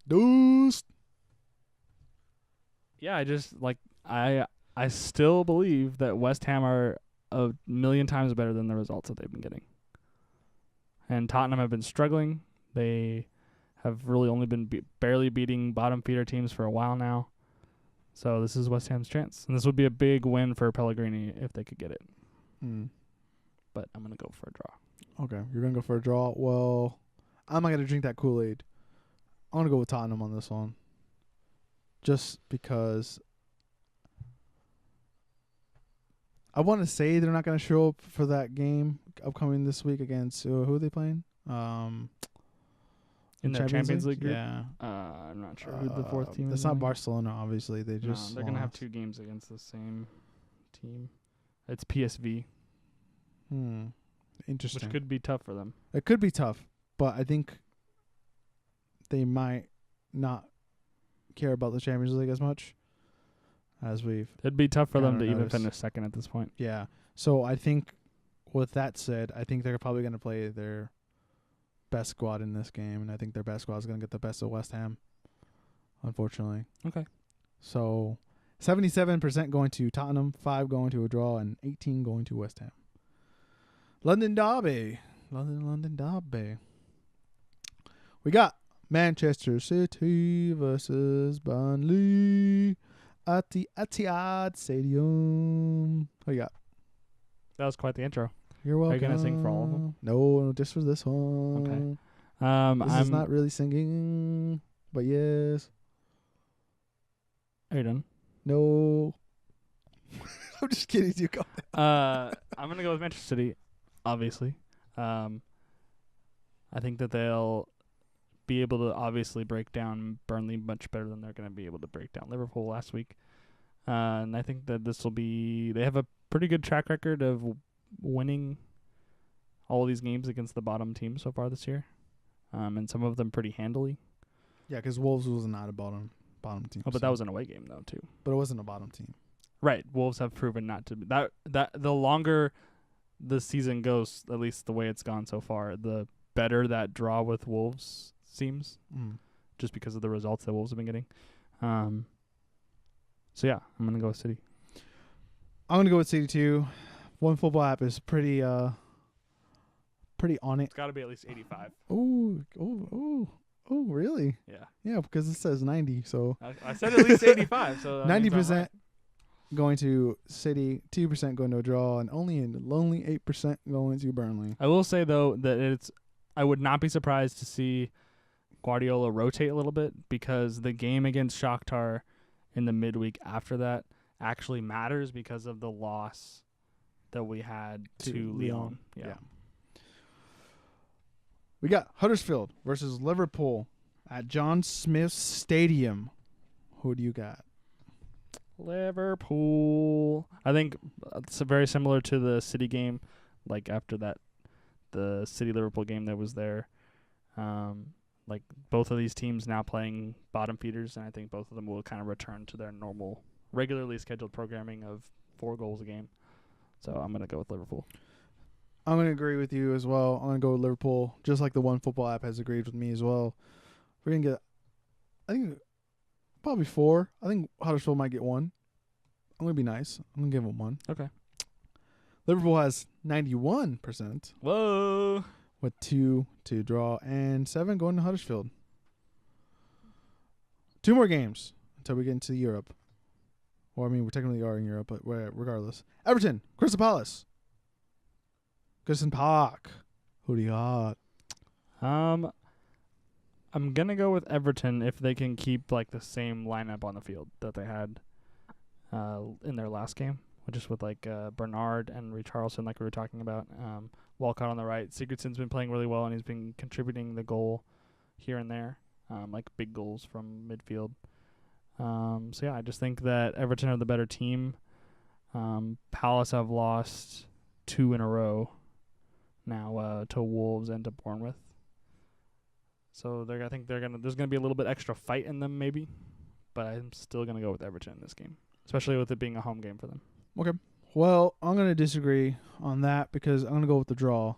Deuce. Yeah, I just I still believe that West Ham are a million times better than the results that they've been getting. And Tottenham have been struggling. They have really only been barely beating bottom feeder teams for a while now. So this is West Ham's chance. And this would be a big win for Pellegrini if they could get it. But I'm going to go for a draw. Okay, you're going to go for a draw. Well, I'm not going to drink that Kool-Aid. I'm going to go with Tottenham on this one. Just because I want to say they're not going to show up for that game upcoming this week against who are they playing? In the Champions League group? Yeah. I'm not sure who the fourth team is. It's not Barcelona, obviously. They're going to have 2 games against the same team. It's PSV. Interesting. Which could be tough for them. It could be tough, but I think they might not care about the Champions League as much as we've. It'd be tough for them to even noticed. finish second at this point. Yeah. So I think with that said, I think they're probably going to play their best squad in this game, and I think their best squad is going to get the best of West Ham, unfortunately. Okay. So 77% going to Tottenham, 5 going to a draw, and 18 going to West Ham. London Derby. London Derby. We got Manchester City versus Burnley at the Etihad Stadium. What you got? That was quite the intro. You're welcome. Are you going to sing for all of them? No, just for this one. Okay. This is not really singing, but yes. Are you done? No. I'm just kidding. You go. I'm going to go with Manchester City, obviously. I think that they'll be able to obviously break down Burnley much better than they're going to be able to break down Liverpool last week. And I think that this will be... They have a pretty good track record of winning all of these games against the bottom team so far this year. And some of them pretty handily. Yeah, because Wolves was not a bottom team. Oh, but that was an away game, though, too. But it wasn't a bottom team. Right. Wolves have proven not to be... That the longer the season goes, at least the way it's gone so far, the better that draw with Wolves seems, just because of the results that Wolves have been getting. So, yeah, I'm going to go with City. I'm going to go with City, too. One Football app is pretty on it. It's got to be at least 85. Oh, really? Yeah. Yeah, because it says 90, so. I said at least 85, so 90%. going to City, 2% going to a draw, and only a lonely 8% going to Burnley. I will say though that I would not be surprised to see Guardiola rotate a little bit because the game against Shakhtar in the midweek after that actually matters because of the loss that we had to Lyon. Yeah. We got Huddersfield versus Liverpool at John Smith Stadium. Who do you got? Liverpool. I think it's very similar to the City game, like after that, the City Liverpool game that was there. Like both of these teams now playing bottom feeders, and I think both of them will kind of return to their normal, regularly scheduled programming of 4 goals a game. So I'm gonna go with Liverpool. I'm going to agree with you as well. I'm going to go with Liverpool, just like the One Football app has agreed with me as well. We're going to get, I think, probably 4. I think Huddersfield might get 1. I'm going to be nice. I'm going to give them 1. Okay. Liverpool has 91%. Whoa. With 2 to draw and 7 going to Huddersfield. 2 more games until we get into Europe. Well, I mean, we technically are in Europe, but regardless. Everton, Crystal Palace. Goodison Park. Who do you got? I'm gonna go with Everton if they can keep like the same lineup on the field that they had in their last game, which is with like Bernard and Richarlison, like we were talking about. Walcott on the right. Sigurdsson's been playing really well, and he's been contributing the goal here and there, like big goals from midfield. So yeah, I just think that Everton are the better team. Palace have lost 2 in a row now to Wolves and to Bournemouth. So I think there's gonna be a little bit extra fight in them maybe, but I'm still gonna go with Everton in this game, especially with it being a home game for them. Okay. Well, I'm going to disagree on that because I'm going to go with the draw. All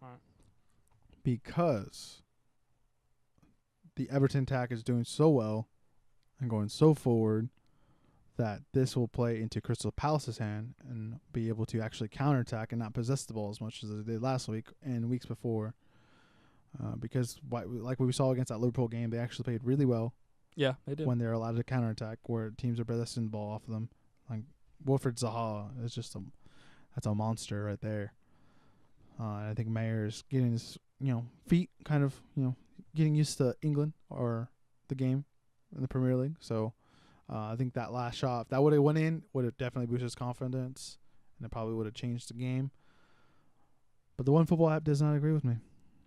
right. Because the Everton attack is doing so well and going so forward that this will play into Crystal Palace's hand and be able to actually counterattack and not possess the ball as much as they did last week and weeks before. Because like we saw against that Liverpool game, they actually played really well. Yeah, they did. When they're allowed to counterattack, where teams are possessing the ball off of them. Like Wilfred Zaha is just that's a monster right there. And I think Mayer's getting his feet kind of getting used to England or the game in the Premier League. So I think that last shot, if that would have went in, would have definitely boosted his confidence, and it probably would have changed the game. But the One Football app does not agree with me.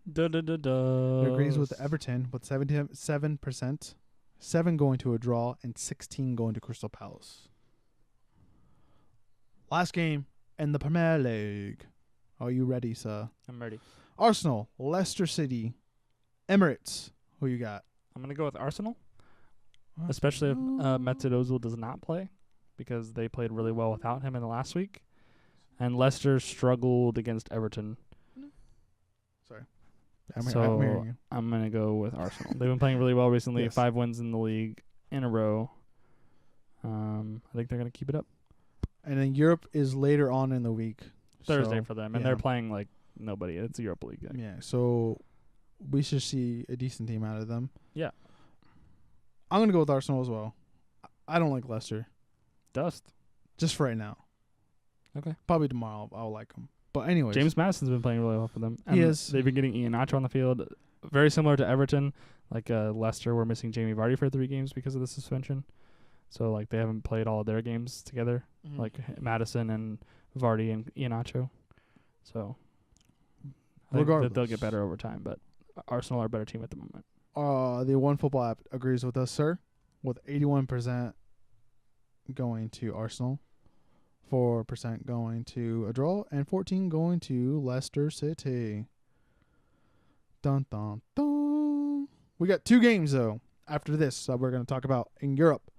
It agrees with Everton with 77%, 7 going to a draw, and 16 going to Crystal Palace. Last game in the Premier League. Are you ready, sir? I'm ready. Arsenal, Leicester City, Emirates. Who you got? I'm going to go with Arsenal, especially if Mesut Ozil does not play, because they played really well without him in the last week. And Leicester struggled against Everton. Sorry. I'm going to go with Arsenal. They've been playing really well recently. Yes. 5 wins in the league in a row. I think they're going to keep it up. And then Europe is later on in the week. Thursday for them. And they're playing like nobody. It's a Europa League game. Yeah, so we should see a decent team out of them. Yeah. I'm going to go with Arsenal as well. I don't like Leicester. Dust. Just for right now. Okay. Probably tomorrow I'll like them. But anyways. James Madison's been playing really well for them. And he is. They've been getting Iheanacho on the field. Very similar to Everton. Like Leicester were missing Jamie Vardy for 3 games because of the suspension. So like they haven't played all of their games together. Mm-hmm. Like Madison and Vardy and Iheanacho. So I think that they'll get better over time, but Arsenal are a better team at the moment. The One Football app agrees with us, sir, with 81% going to Arsenal, 4% going to a draw, and 14% going to Leicester City. Dun, dun, dun. We got 2 games, though, after this that we're going to talk about in Europe.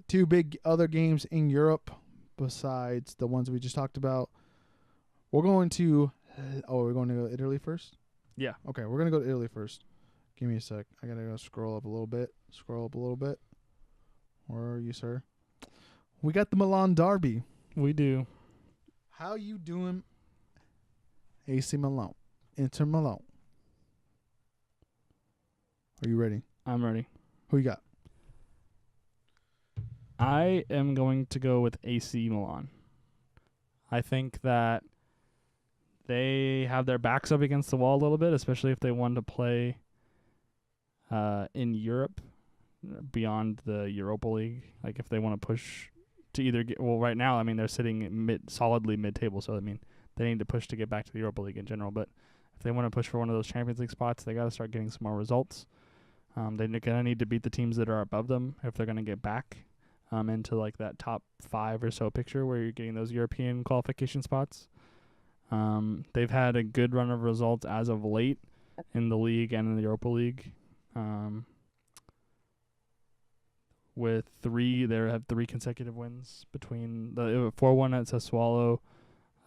2 big other games in Europe besides the ones we just talked about. We're going to go Italy first? Yeah. Okay, we're going to go to Italy first. Give me a sec. I got to go scroll up a little bit. Where are you, sir? We got the Milan Derby. We do. How you doing, AC Milan? Inter Milan. Are you ready? I'm ready. Who you got? I am going to go with AC Milan. I think that they have their backs up against the wall a little bit, especially if they want to play in Europe beyond the Europa League. Like if they want to push to either get, well, right now, I mean, they're sitting solidly mid-table, so I mean, they need to push to get back to the Europa League in general. But if they want to push for one of those Champions League spots, they got to start getting some more results. They're going to need to beat the teams that are above them if they're going to get back into like that top 5 or so picture where you're getting those European qualification spots. They've had a good run of results as of late in the league and in the Europa League. With they have 3 consecutive wins between the 4-1 at Sassuolo,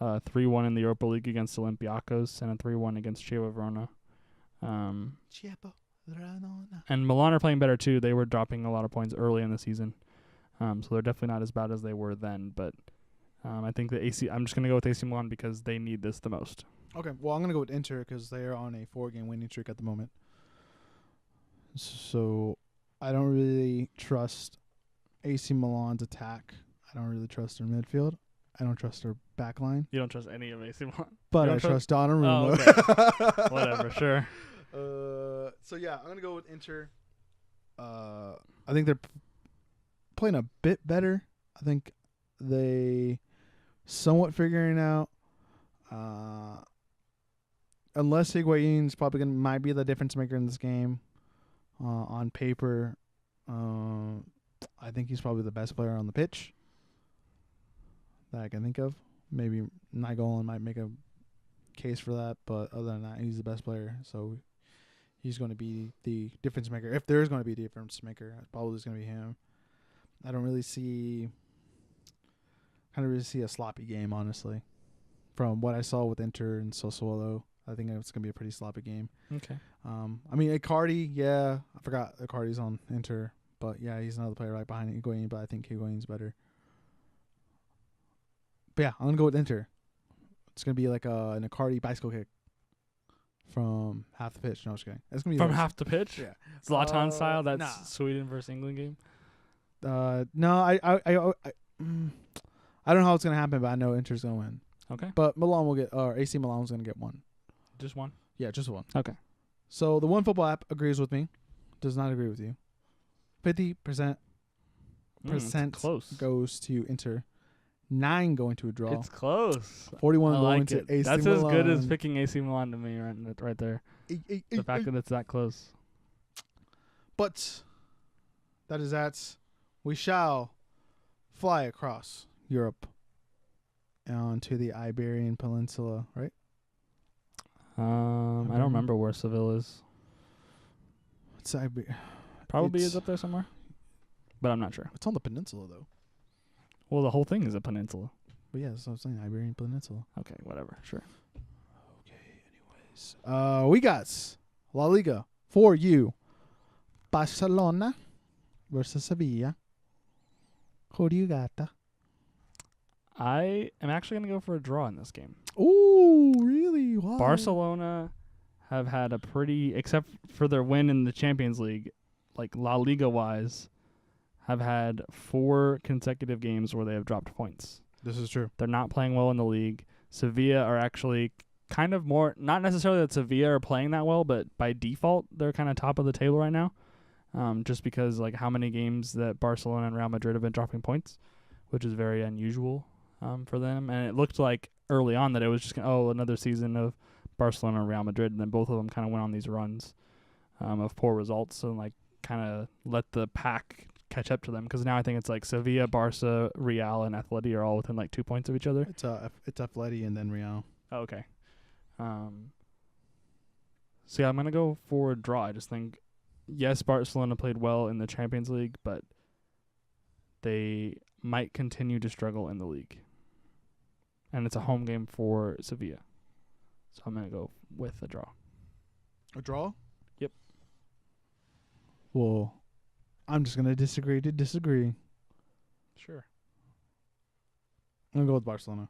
3-1 in the Europa League against Olympiacos, and a 3-1 against Chievo Verona. And Milan are playing better too. They were dropping a lot of points early in the season, so they're definitely not as bad as they were then. But I think I'm just gonna go with AC Milan because they need this the most. Okay, well I'm gonna go with Inter because they are on a 4-game winning streak at the moment. So I don't really trust AC Milan's attack. I don't really trust their midfield. I don't trust their back line. You don't trust any of AC Milan? But I trust Donnarumma. Oh, okay. Whatever, sure. So yeah, I'm going to go with Inter. I think they're playing a bit better. I think they somewhat figuring out unless Higuain's probably might be the difference maker in this game. On paper, I think he's probably the best player on the pitch that I can think of. Maybe Nainggolan might make a case for that, but other than that, he's the best player. So he's going to be the difference maker. If there is going to be a difference maker, probably it's going to be him. I don't really see a sloppy game, honestly. From what I saw with Inter and Sassuolo, I think it's going to be a pretty sloppy game. Okay. I mean, Icardi, yeah. I forgot Icardi's on Inter. But, yeah, he's another player right behind Higuain, but I think Higuain's better. But, yeah, I'm going to go with Inter. It's going to be like an Icardi bicycle kick from half the pitch. No, I'm just kidding. It's gonna be from half the pitch? Yeah. Zlatan style? That's Sweden versus England game? No, I don't know how it's going to happen, but I know Inter's going to win. Okay. But AC Milan's going to get one. Just one? Yeah, just one. Okay. So the One Football app agrees with me. Does not agree with you. 50% close. goes to Inter. 9 going to a draw. It's close. 41 I going like to it. AC That's Milan. as good as picking AC Milan to me right there. The fact that it's that close. But that is that. We shall fly across Europe onto the Iberian Peninsula, right? I don't remember where Seville is. It's Probably is up there somewhere, but I'm not sure. It's on the peninsula, though. Well, the whole thing is a peninsula. But yeah, that's what I'm saying. Iberian Peninsula. Okay, whatever. Sure. Okay, anyways. We got La Liga for you. Barcelona versus Sevilla. Who do you got? I am actually going to go for a draw in this game. Ooh, really? Wow. Barcelona have had a pretty, except for their win in the Champions League, like La Liga-wise, have had 4 consecutive games where they have dropped points. This is true. They're not playing well in the league. Sevilla are actually kind of more, not necessarily that Sevilla are playing that well, but by default, they're kind of top of the table right now. Just because like how many games that Barcelona and Real Madrid have been dropping points, which is very unusual for them. And it looked like early on that it was just, another season of Barcelona and Real Madrid, and then both of them kind of went on these runs of poor results and like kind of let the pack catch up to them, because now I think it's like Sevilla, Barca, Real, and Atleti are all within like 2 points of each other. It's Atleti and then Real. Oh, okay. So yeah, I'm gonna go for a draw. I just think, yes, Barcelona played well in the Champions League, but they might continue to struggle in the league, and it's a home game for Sevilla. So I'm gonna go with a draw. A draw? Yep. Well, I'm just going to disagree to disagree. Sure. I'm going to go with Barcelona.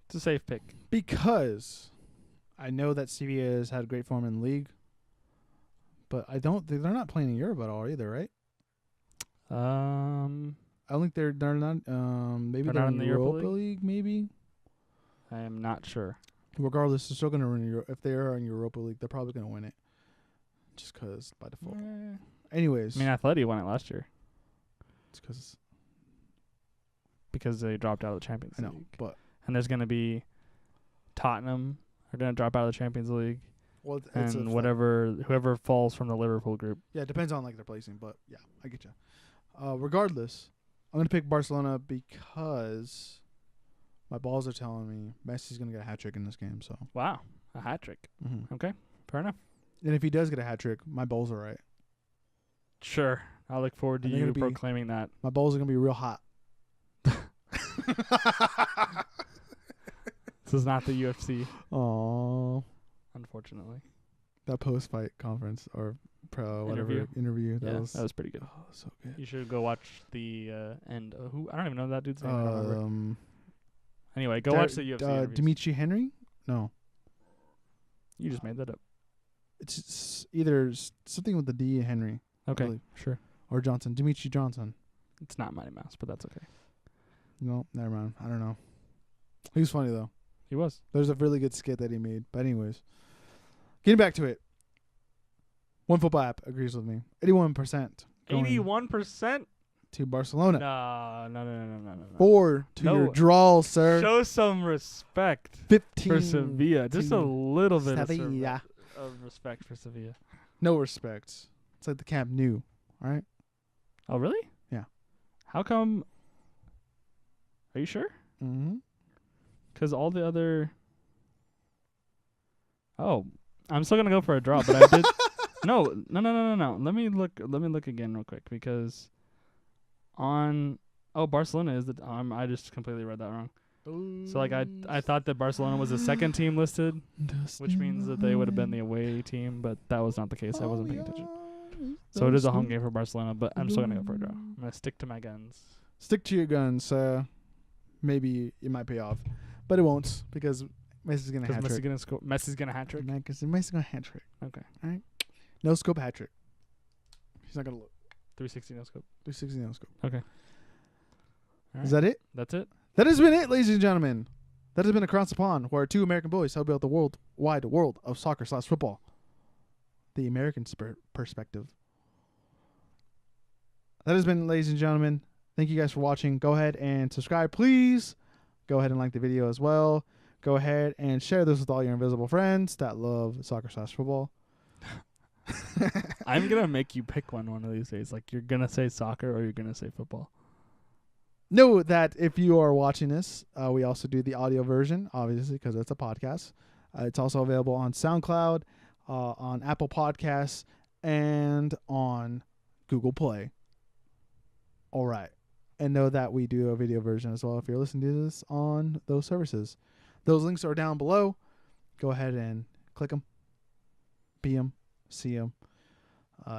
It's a safe pick. Because I know that Sevilla has had great form in the league, but they're not playing in Europe at all either, right? I don't think they're not. Maybe They're they're not in in the the Europa Europa League. Maybe. I am not sure. Regardless, they're still gonna win. If they are in Europa League, they're probably gonna win it. Just because by default. Anyways, I mean, Atleti won it last year it's because because they dropped out of the Champions I know, League. but And there's going to be Tottenham are going to drop out of the Champions League. well, it's And whoever falls from the Liverpool group. yeah, it depends on like their placing, but yeah, I get you. Regardless, I'm gonna pick Barcelona because my balls are telling me Messi's gonna get a hat trick in this game. So, Wow, a hat trick. Okay, fair enough. and if he does get a hat trick, my balls are right. Sure, I look forward to And they're you gonna be- proclaiming that. My balls are gonna be real hot. This is not the UFC, Oh, unfortunately. that post-fight conference or Interview? interview Yeah, that was pretty good. oh, so good. You should go watch the end. Who I don't even know that dude's name. I don't remember. Anyway, go watch the UFC. interviews. Dimitri Henry? No, You just made that up. it's either something with the D Henry Okay, believe. sure. or Johnson. Dimitri Johnson. It's not Mighty Mouse, but that's okay. No, never mind. I don't know. He was funny though. He was. There's a really good skit that he made. But anyways, getting back to it. OneFootball app agrees with me. 81% going 81%? to Barcelona. No. 4 to No. your draw, sir. Show some respect 15 for Sevilla. Just a to little bit Sevilla. of respect for Sevilla. No respect. It's like the Camp Nou. All right. Oh, really? Yeah. How come? Are you sure? Mm-hmm. Because all the other. Oh, I'm still gonna go for a draw, but I did. No. Let me look again real quick because Barcelona is the. I just completely read that wrong. So like I thought that Barcelona was the second team listed, which means that they would have been the away team, but that was not the case. I wasn't paying attention. So it is a home game for Barcelona, but I'm still gonna go for a draw. I'm gonna stick to my guns. Stick to your guns. Maybe it might pay off, but it won't because Messi's gonna hat trick. Messi's gonna hat trick. Because Messi's gonna hat trick. Okay. All right. No scope hat trick. He's not gonna look. 360 no scope. 360 no scope. Okay. All Is right. that it? That's it. That has been it, ladies and gentlemen. That has been Across the Pond, where two American boys help out the worldwide world of soccer/football. The American perspective. That has been, ladies and gentlemen. Thank you guys for watching. Go ahead and subscribe, please. Go ahead and like the video as well. Go ahead and share this with all your invisible friends that love soccer/football. I'm gonna make you pick one of these days. Like you're gonna say soccer or you're gonna say football. Know that if you are watching this, we also do the audio version, obviously, because it's a podcast. It's also available on SoundCloud, on Apple Podcasts, and on Google Play. All right. And know that we do a video version as well if you're listening to this on those services. Those links are down below. Go ahead and click them, be them, see them.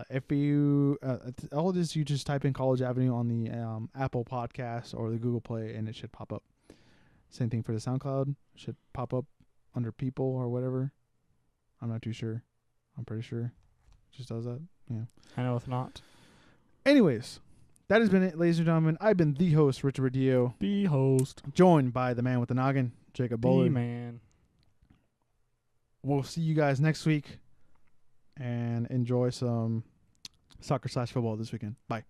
If you all it is, you just type in College Avenue on the Apple Podcast or the Google Play, and it should pop up. Same thing for the SoundCloud. Should pop up under people or whatever. I'm not too sure. I'm pretty sure it just does that. Yeah. I know it's not. Anyways, that has been it, ladies and gentlemen. I've been the host, Richard Rodillo, The host. joined by the man with the noggin, Jacob The Bullard. man. We'll see you guys next week. And enjoy some soccer/football this weekend. Bye.